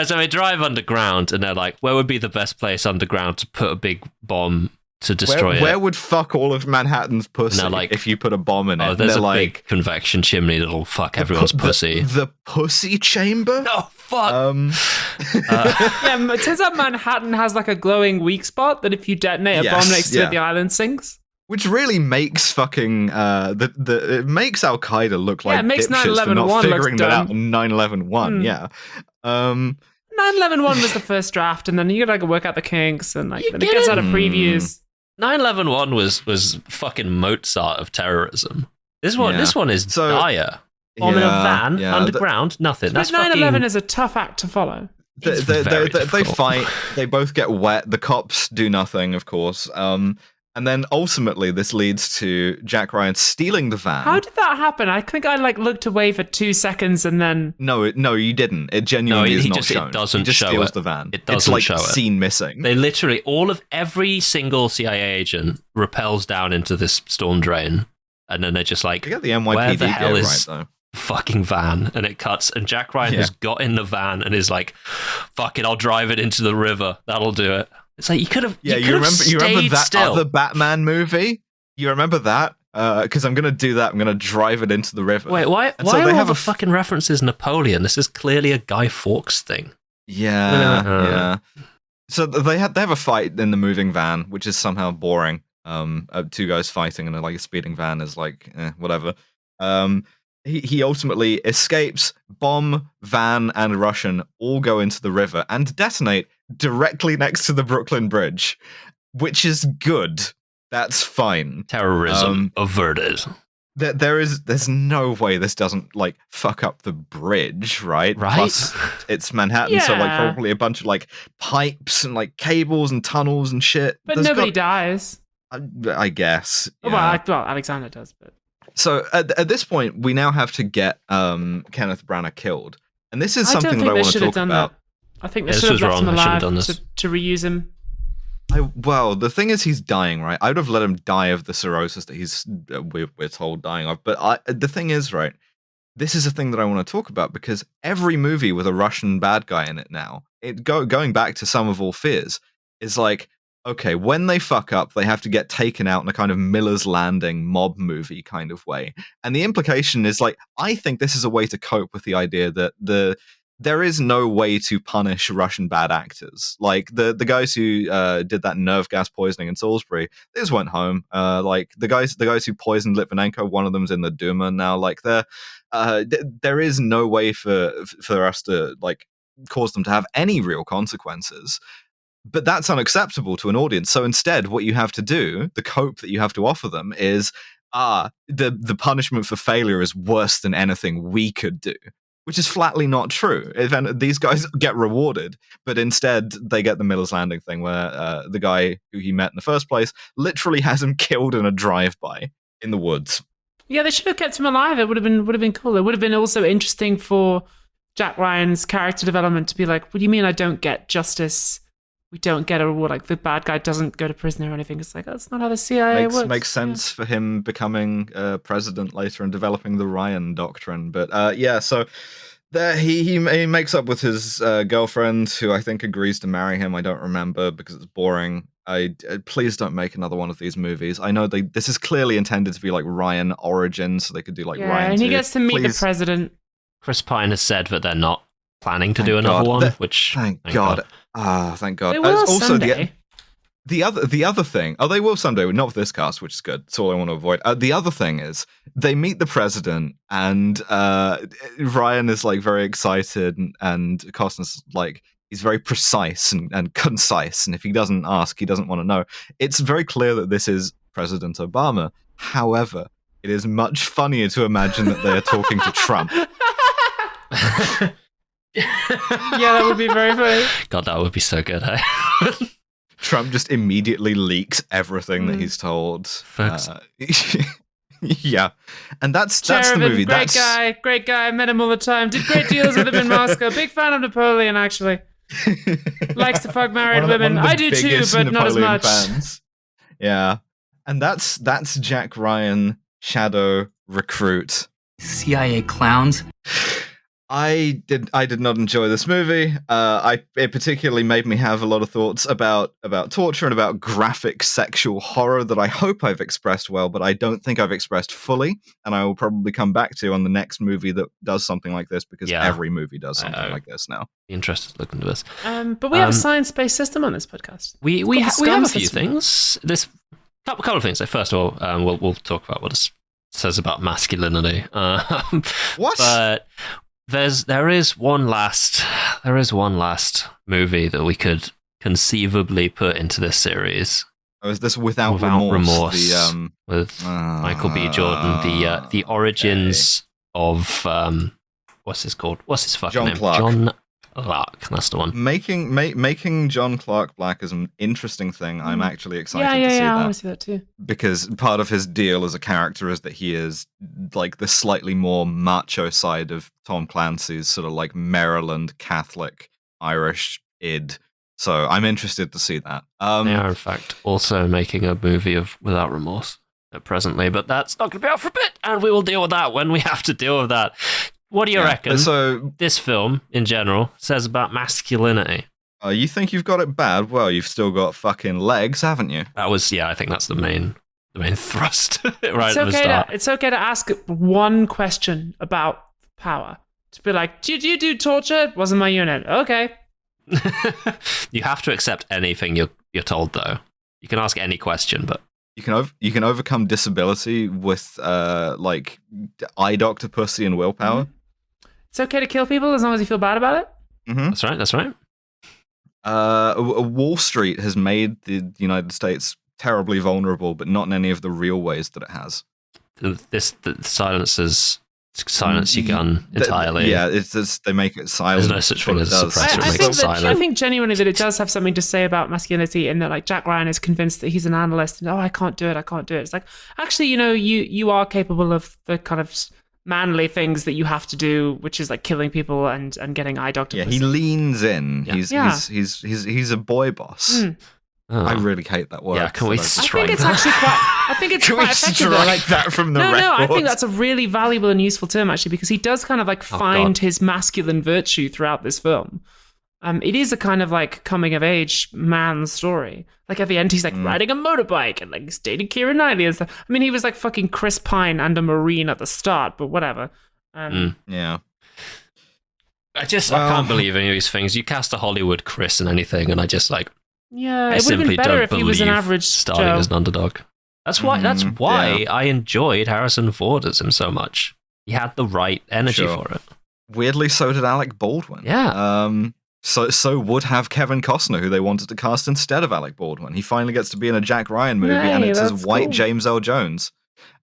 So they drive underground, and they're like, "Where would be the best place underground to put a big bomb?" To destroy it. Where would fuck all of Manhattan's pussy if you put a bomb in it? There's a big convection chimney that'll fuck everyone's pussy. The pussy chamber? Oh, fuck! It turns out Manhattan has like a glowing weak spot that if you detonate a bomb next to it, the island sinks. Which really makes fucking it makes Al Qaeda look like it makes dipshits for not figuring that out in 9/11/1. Yeah. 9/11/1 was the first draft, and then you gotta work out the kinks, and like then it gets out of previews. 9/11/1 was fucking Mozart of terrorism. This one is dire. On a van, underground, nothing. That's 9/11 is a tough act to follow. They fight. They both get wet. The cops do nothing, of course. And And then ultimately, this leads to Jack Ryan stealing the van. How did that happen? I think I looked away for 2 seconds and then. No, you didn't. It genuinely is not shown. It doesn't he just show steals it. the van. It doesn't it's show it. Scene missing. They literally every single CIA agent rappels down into this storm drain, and then they're just like, I get the NYPD where the hell bit is right, though. fucking van? And it cuts, and Jack Ryan has got in the van and is like, fuck it, I'll drive it into the river. That'll do it. It's like, you could have. Yeah, you remember that still. other Batman movie? You remember that? Because I'm gonna do that. I'm gonna drive it into the river. Wait, why are all the fucking references Napoleon? This is clearly a Guy Fawkes thing. Yeah. So they have a fight in the moving van, which is somehow boring. Two guys fighting in a speeding van is whatever. He ultimately escapes. Bomb, van, and Russian all go into the river and detonate directly next to the Brooklyn Bridge, which is good. That's fine. Terrorism averted. There's no way this doesn't fuck up the bridge, right? Plus, it's Manhattan, so probably a bunch of pipes and cables and tunnels and shit. But nobody dies. I guess. Yeah. Well, Alexander does, but. So at this point, we now have to get Kenneth Branagh killed, and this is something that I want to talk about. I think they should have left him alive to reuse him. Well, the thing is, he's dying, right? I would have let him die of the cirrhosis that we're told dying of. But the thing is, right, this is a thing that I want to talk about because every movie with a Russian bad guy in it now, going back to Sum of All Fears, is okay, when they fuck up, they have to get taken out in a kind of Miller's Landing mob movie kind of way. And the implication is I think this is a way to cope with the idea that there is no way to punish Russian bad actors. The guys who did that nerve gas poisoning in Salisbury, they just went home. The guys who poisoned Litvinenko, one of them's in the Duma now. There is no way for us to cause them to have any real consequences. But that's unacceptable to an audience. So instead, what you have to do, the cope that you have to offer them is, the punishment for failure is worse than anything we could do. Which is flatly not true. These guys get rewarded, but instead they get the Miller's Landing thing where the guy who he met in the first place literally has him killed in a drive-by in the woods. Yeah, they should have kept him alive. It would have been cool. It would have been also interesting for Jack Ryan's character development to be what do you mean I don't get justice? We don't get a reward. The bad guy doesn't go to prison or anything. It's that's not how the CIA works. Makes sense for him becoming president later and developing the Ryan doctrine. But so there he makes up with his girlfriend, who I think agrees to marry him. I don't remember because it's boring. Please don't make another one of these movies. I know this is clearly intended to be Ryan Origins, so they could do Ryan. And he gets to meet the president. Chris Pine has said that they're not planning to do another one, which thank God. Thank God. They will also someday. The other thing. Oh, they will someday. Not with this cast, which is good. That's all I want to avoid. The other thing is they meet the president, and Ryan is very excited, and Costner's he's very precise and concise, and if he doesn't ask, he doesn't want to know. It's very clear that this is President Obama. However, it is much funnier to imagine that they are talking to Trump. Yeah, that would be very funny. God, that would be so good, hey? Trump just immediately leaks everything that he's told. Yeah, and that's the movie. Great guy. Met him all the time. Did great deals with him in Moscow. Big fan of Napoleon, actually. Likes to fuck married women. I do too, but not as much. Fans. Yeah, and that's Jack Ryan, Shadow Recruit. CIA clowns. I did not enjoy this movie. It particularly made me have a lot of thoughts about torture and about graphic sexual horror that I hope I've expressed well, but I don't think I've expressed fully, and I will probably come back to on the next movie that does something like this, because every movie does something like this now. Be interested to look into this. But we have a science-based system on this podcast. We have a few things. This couple of things. So first of all, we'll talk about what it says about masculinity. What? But there is one last movie that we could conceivably put into this series. Oh, is this Without Remorse? With Michael B. Jordan, the origins of what's his called? What's his fucking name? Clark. John. Clark, that's the one. Making John Clark Black is an interesting thing. I'm actually excited to see I that. want to see that too. Because part of his deal as a character is that he is like the slightly more macho side of Tom Clancy's sort of like Maryland Catholic Irish id. So I'm interested to see that. They are, in fact, also making a movie of Without Remorse presently, but that's not going to be out for a bit, and we will deal with that when we have to deal with that. What do you reckon this film, in general, says about masculinity? You think you've got it bad? Well, you've still got fucking legs, haven't you? I think that's the main thrust right It's at the start. It's okay to ask one question about power. To be like, do you do torture? Wasn't my unit. Okay. You have to accept anything you're told, though. You can ask any question, but you can overcome disability with like eye doctor pussy and willpower. Mm-hmm. It's okay to kill people as long as you feel bad about it. Mm-hmm. That's right. Wall Street has made the United States terribly vulnerable, but not in any of the real ways that it has. The silence your gun entirely. It's just, they make it silent. There's no such thing as a suppressor. It makes it silent. I think genuinely that it does have something to say about masculinity, and that like Jack Ryan is convinced that he's an analyst, and I can't do it. It's like, actually, you are capable of the kind of manly things that you have to do, which is like killing people and getting eye doctor. Yeah, he leans in. Yeah. He's a boy boss. I really hate that word. Yeah, can we strike that? I think it's can quite we effective. strike that from the record? No, I think that's a really valuable and useful term, actually, because he does kind of like find his masculine virtue throughout this film. It is a kind of like coming of age man story. Like at the end, he's like riding a motorbike and like he's dating Keira Knightley and stuff. I mean, he was like fucking Chris Pine and a Marine at the start, but whatever. Yeah. I can't believe any of these things. You cast a Hollywood Chris in anything, and I just like. Yeah, I it would have simply been better don't if he was an believe average starting Joe. as an underdog. That's why I enjoyed Harrison Ford as him so much. He had the right energy for it. Weirdly, so did Alec Baldwin. Yeah. So would have Kevin Costner, who they wanted to cast instead of Alec Baldwin. He finally gets to be in a Jack Ryan movie, and it's as white James L. Jones.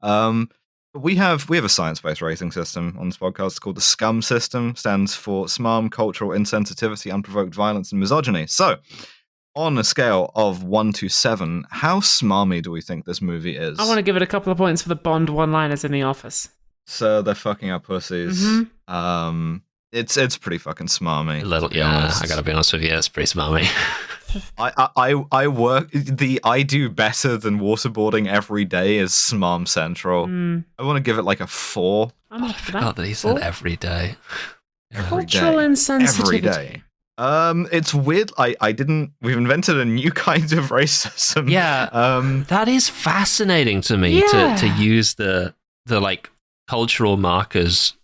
We have a science-based rating system on this podcast. It's called the Scum system. Stands for SMARM, cultural insensitivity, unprovoked violence, and misogyny. So, on a scale of 1 to 7, how smarmy do we think this movie is? I want to give it a couple of points for the Bond one-liners in The Office. So they're fucking our pussies. Mm-hmm. It's pretty fucking smarmy. A little, yeah. I gotta be honest with you, it's pretty smarmy. I work I do better than waterboarding every day is Smarm Central. I want to give it like a 4. I forgot that he said every day. Cultural insensitivity. Every day. It's weird. We've invented a new kind of racism. Yeah. That is fascinating to me to use the like cultural markers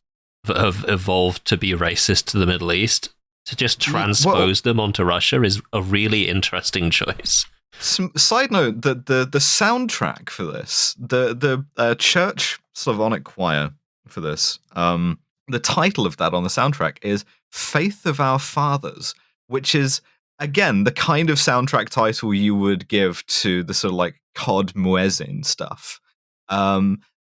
that have evolved to be racist to the Middle East to just transpose them onto Russia is a really interesting choice. Side note: the soundtrack for this, the church Slavonic choir for this, the title of that on the soundtrack is "Faith of Our Fathers," which is again the kind of soundtrack title you would give to the sort of like Cod Muezzin stuff.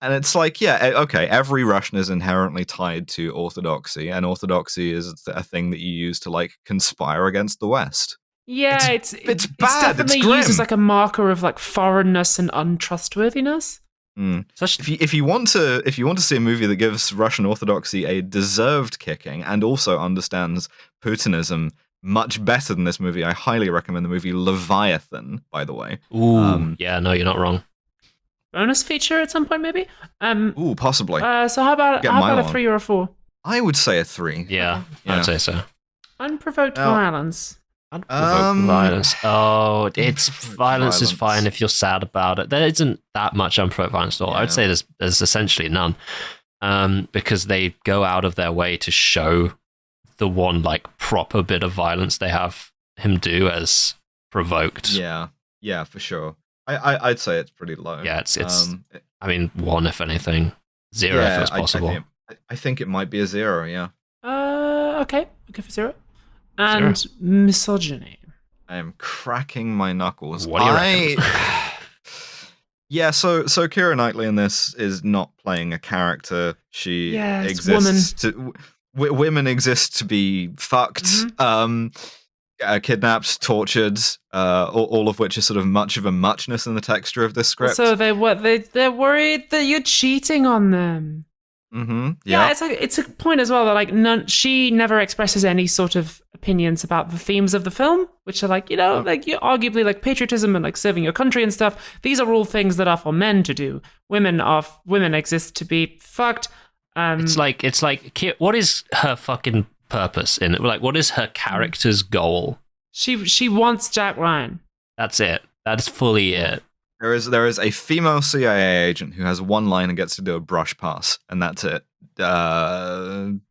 And it's like, okay, every Russian is inherently tied to orthodoxy, and orthodoxy is a thing that you use to like conspire against the West. Yeah, it's bad. It's definitely it's grim. used as like a marker of like foreignness and untrustworthiness. If you want to see a movie that gives Russian orthodoxy a deserved kicking and also understands Putinism much better than this movie, I highly recommend the movie Leviathan. By the way, yeah, no, you're not wrong. Bonus feature at some point, maybe. Possibly. So how about a 3 or a 4? I would say a 3. Yeah, I would say so. Unprovoked violence. Unprovoked violence. Oh, it's violence is fine if you're sad about it. There isn't that much unprovoked violence at all. I would say there's essentially none, because they go out of their way to show the one like proper bit of violence they have him do as provoked. Yeah, for sure. I'd say it's pretty low. Yeah, it's. I mean, 1 if anything, 0 if it's possible. I think it might be a 0. Yeah. Okay, we'll go for 0. And misogyny. I am cracking my knuckles. What do you reckon? Yeah, so Keira Knightley in this is not playing a character. She exists women exist to be fucked, kidnapped, tortured, all of which is sort of much of a muchness in the texture of this script. So they're worried that you're cheating on them. Yeah, it's a point as well that like she never expresses any sort of opinions about the themes of the film, which are like, you know, like you arguably like patriotism and like serving your country and stuff. These are all things that are for men to do. Women exist to be fucked. It's like what is her fucking purpose in it? Like, what is her character's goal? She wants Jack Ryan. That's it. That's fully it. There is a female CIA agent who has one line and gets to do a brush pass, and that's it.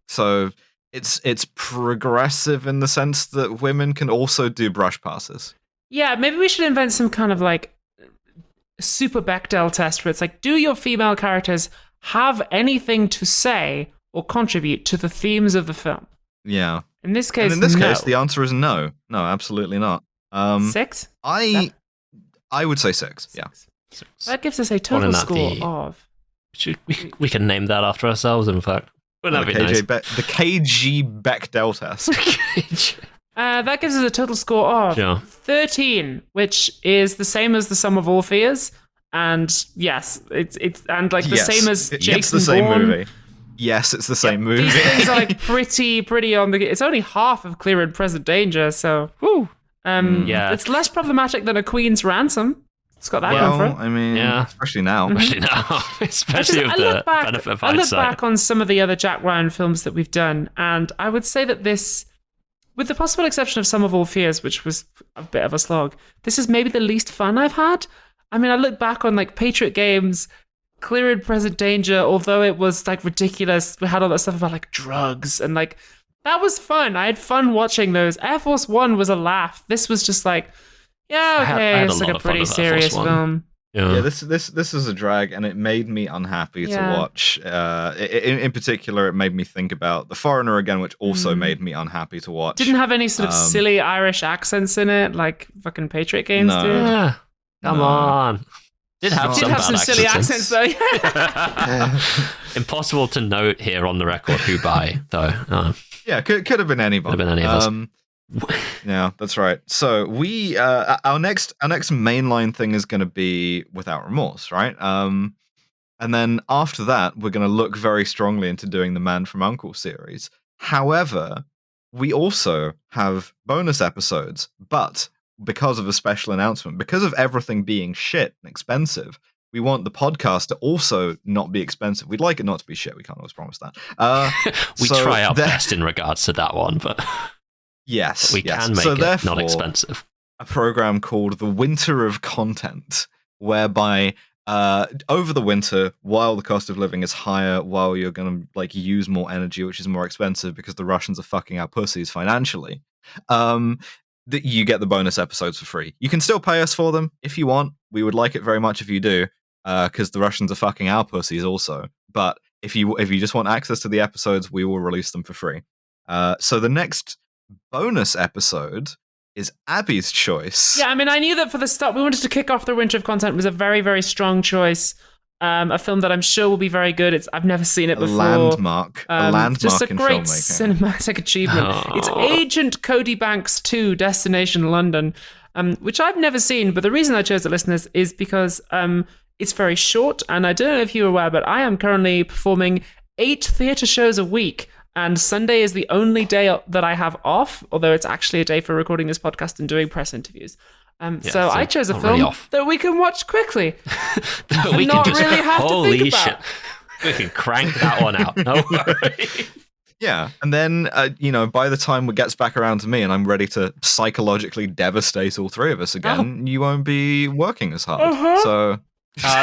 So it's progressive in the sense that women can also do brush passes. Yeah, maybe we should invent some kind of like super Bechdel test where it's like, do your female characters have anything to say or contribute to the themes of the film? Yeah. In this case, and in this no. case, the answer is no. No, absolutely not. 6? I would say 6. Yeah. 6. That gives us a total score of. We can name that after ourselves. In fact, wouldn't that be nice? The KG Bechdel test. That gives us a total score of 13, which is the same as the sum of all fears. And yes, it's and like the same as Jason It's the same Bourne. movie. Yes, it's the same movie. These things are like pretty on the. It's only half of Clear and Present Danger, so whew. It's less problematic than A Queen's Ransom. It's got that going for it. I mean, especially now. Especially with the benefit of I look hindsight. back on some of the other Jack Ryan films that we've done, and I would say that this, with the possible exception of Sum of All Fears, which was a bit of a slog, this is maybe the least fun I've had. I mean, I look back on like Patriot Games, Clear and Present Danger, although it was like ridiculous. We had all that stuff about like drugs and like, that was fun. I had fun watching those. Air Force One was a laugh. This was just like, it's like a pretty serious film. Yeah, this is a drag, and it made me unhappy to watch. In particular, it made me think about The Foreigner again, which also made me unhappy to watch. Didn't have any sort of silly Irish accents in it, like fucking Patriot Games did. Yeah. Come on. Did have some silly accents though. Impossible to note here on the record who by, though. Yeah, could have been anybody. Could have been any of us. Yeah, that's right. So we our next mainline thing is going to be Without Remorse, right? And then after that, we're going to look very strongly into doing the Man from U.N.C.L.E. series. However, we also have bonus episodes, but because of a special announcement, because of everything being shit and expensive, we want the podcast to also not be expensive. We'd like it not to be shit. We can't always promise that. We try our best in regards to that one, but yes, we can make it not expensive. A program called The Winter of Content, whereby over the winter, while the cost of living is higher, while you're going to like use more energy, which is more expensive because the Russians are fucking our pussies financially, that you get the bonus episodes for free. You can still pay us for them if you want. We would like it very much if you do, because the Russians are fucking our pussies also. But if you just want access to the episodes, we will release them for free. So the next bonus episode is Abby's choice. Yeah, I mean, I knew that for the start, we wanted to kick off the Winter of Content was a very, very strong choice. A film that I'm sure will be very good. I've never seen it before. A landmark just a in great filmmaking. cinematic achievement. It's Agent Cody Banks 2, Destination London, which I've never seen. But the reason I chose it, listeners, is because it's very short. And I don't know if you're aware, but I am currently performing 8 theatre shows a week. And Sunday is the only day that I have off, although it's actually a day for recording this podcast and doing press interviews. So I chose a film that we can watch quickly. We not can just really have to think shit. about. We can crank that one out. No worry. Yeah, and then by the time it gets back around to me and I'm ready to psychologically devastate all three of us again, you won't be working as hard. So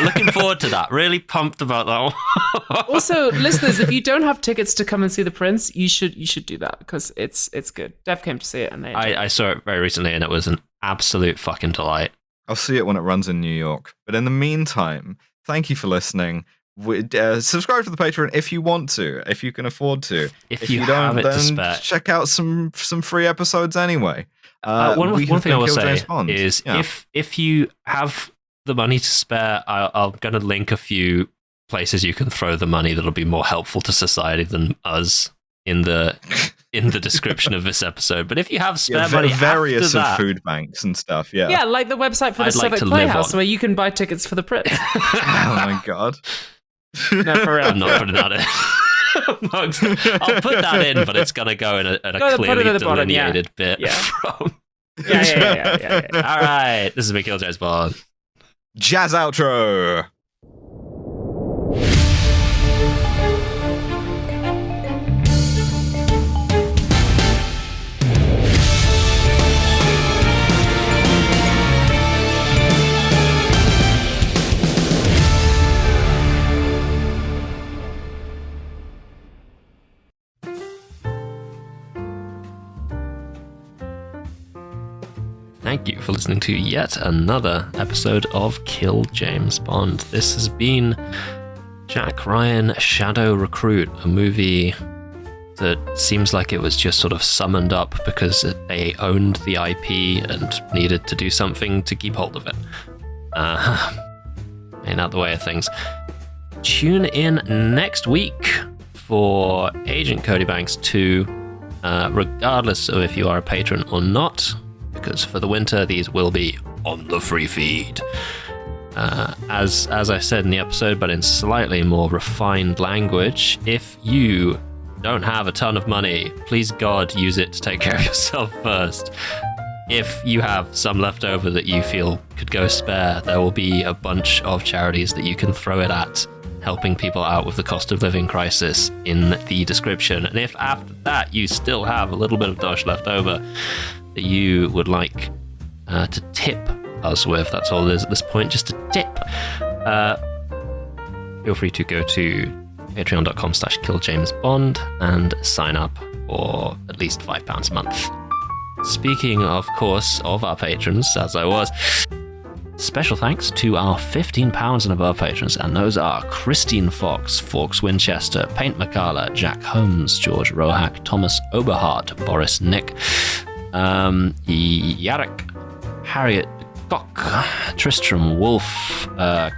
looking forward to that. Really pumped about that one. Also, listeners, if you don't have tickets to come and see The Prince, you should do that because it's good. Dev came to see it and they enjoyed it. I saw it very recently and it was an absolute fucking delight. I'll see it when it runs in New York. But in the meantime, thank you for listening. Subscribe to the Patreon if you want to, if you can afford to. If you don't, then check out some free episodes anyway. One thing I will say is if you have the money to spare, I'm going to link a few places you can throw the money that'll be more helpful to society than us in the description of this episode. But if you have spare money various after that, of food banks and stuff. Yeah. Yeah, like the website for the I'd like Civic to live Playhouse, on. where you can buy tickets for the Pritt. Oh my god. No, for real. I'm not putting that in. Mugs, I'll put that in, but it's gonna go in a Put it at clearly the bottom, yeah. delineated bit Yeah. from. Yeah. All right, this has been Kill James Bond. Jazz outro. Thank you for listening to yet another episode of Kill James Bond. This has been Jack Ryan Shadow Recruit, a movie that seems like it was just sort of summoned up because they owned the IP and needed to do something to keep hold of it. Ain't out the way of things. Tune in next week for Agent Cody Banks 2, regardless of if you are a patron or not, because for the winter these will be on the free feed. As I said in the episode, but in slightly more refined language, if you don't have a ton of money, please God use it to take care of yourself first. If you have some left over that you feel could go spare, there will be a bunch of charities that you can throw it at, helping people out with the cost of living crisis in the description. And if after that you still have a little bit of dosh left over that you would like to tip us with, that's all it is at this point, just a tip, feel free to go to patreon.com/killjamesbond and sign up for at least £5 a month. Speaking, of course, of our patrons, as I was, special thanks to our £15 and above patrons, and those are Christine Fox, Fawkes Winchester, Paint McCalla, Jack Holmes, George Rohack, Thomas Oberhart, Boris Nick, Yarrick, Harriet Cock, Tristram Wolf,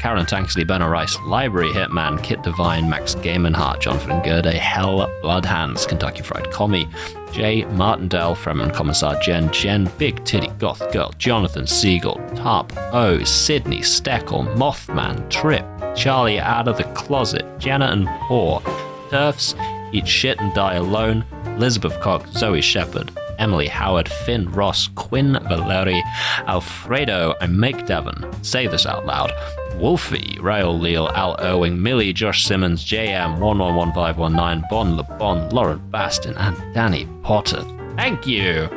Karen Tanksley, Benno Rice, Library Hitman, Kit Devine, Max Gamenhart, Jonathan Gerde, Hell Bloodhands, Kentucky Fried Commie, Jay Martindale, Fremen Commissar Jen, Big Titty Goth Girl, Jonathan Siegel, Tarp O, Sydney Steckel, Mothman, Trip, Charlie Out of the Closet, Jenna and Poor, Turfs, Eat Shit and Die Alone, Elizabeth Cock, Zoe Shepherd, Emily Howard, Finn Ross, Quinn Valeri, Alfredo, and Make Devon, say this out loud, Wolfie, Rael Leal, Al Owing, Millie, Josh Simmons, JM, 111519, Bon LeBon, Lauren Bastin, and Danny Potter. Thank you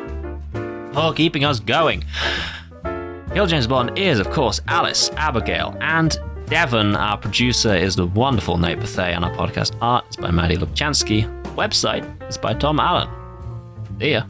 for keeping us going. Kill James Bond is, of course, Alice, Abigail, and Devon. Our producer is the wonderful Nate Bethay, and our podcast art is by Maddie Lubchansky. Website is by Tom Allen. See ya.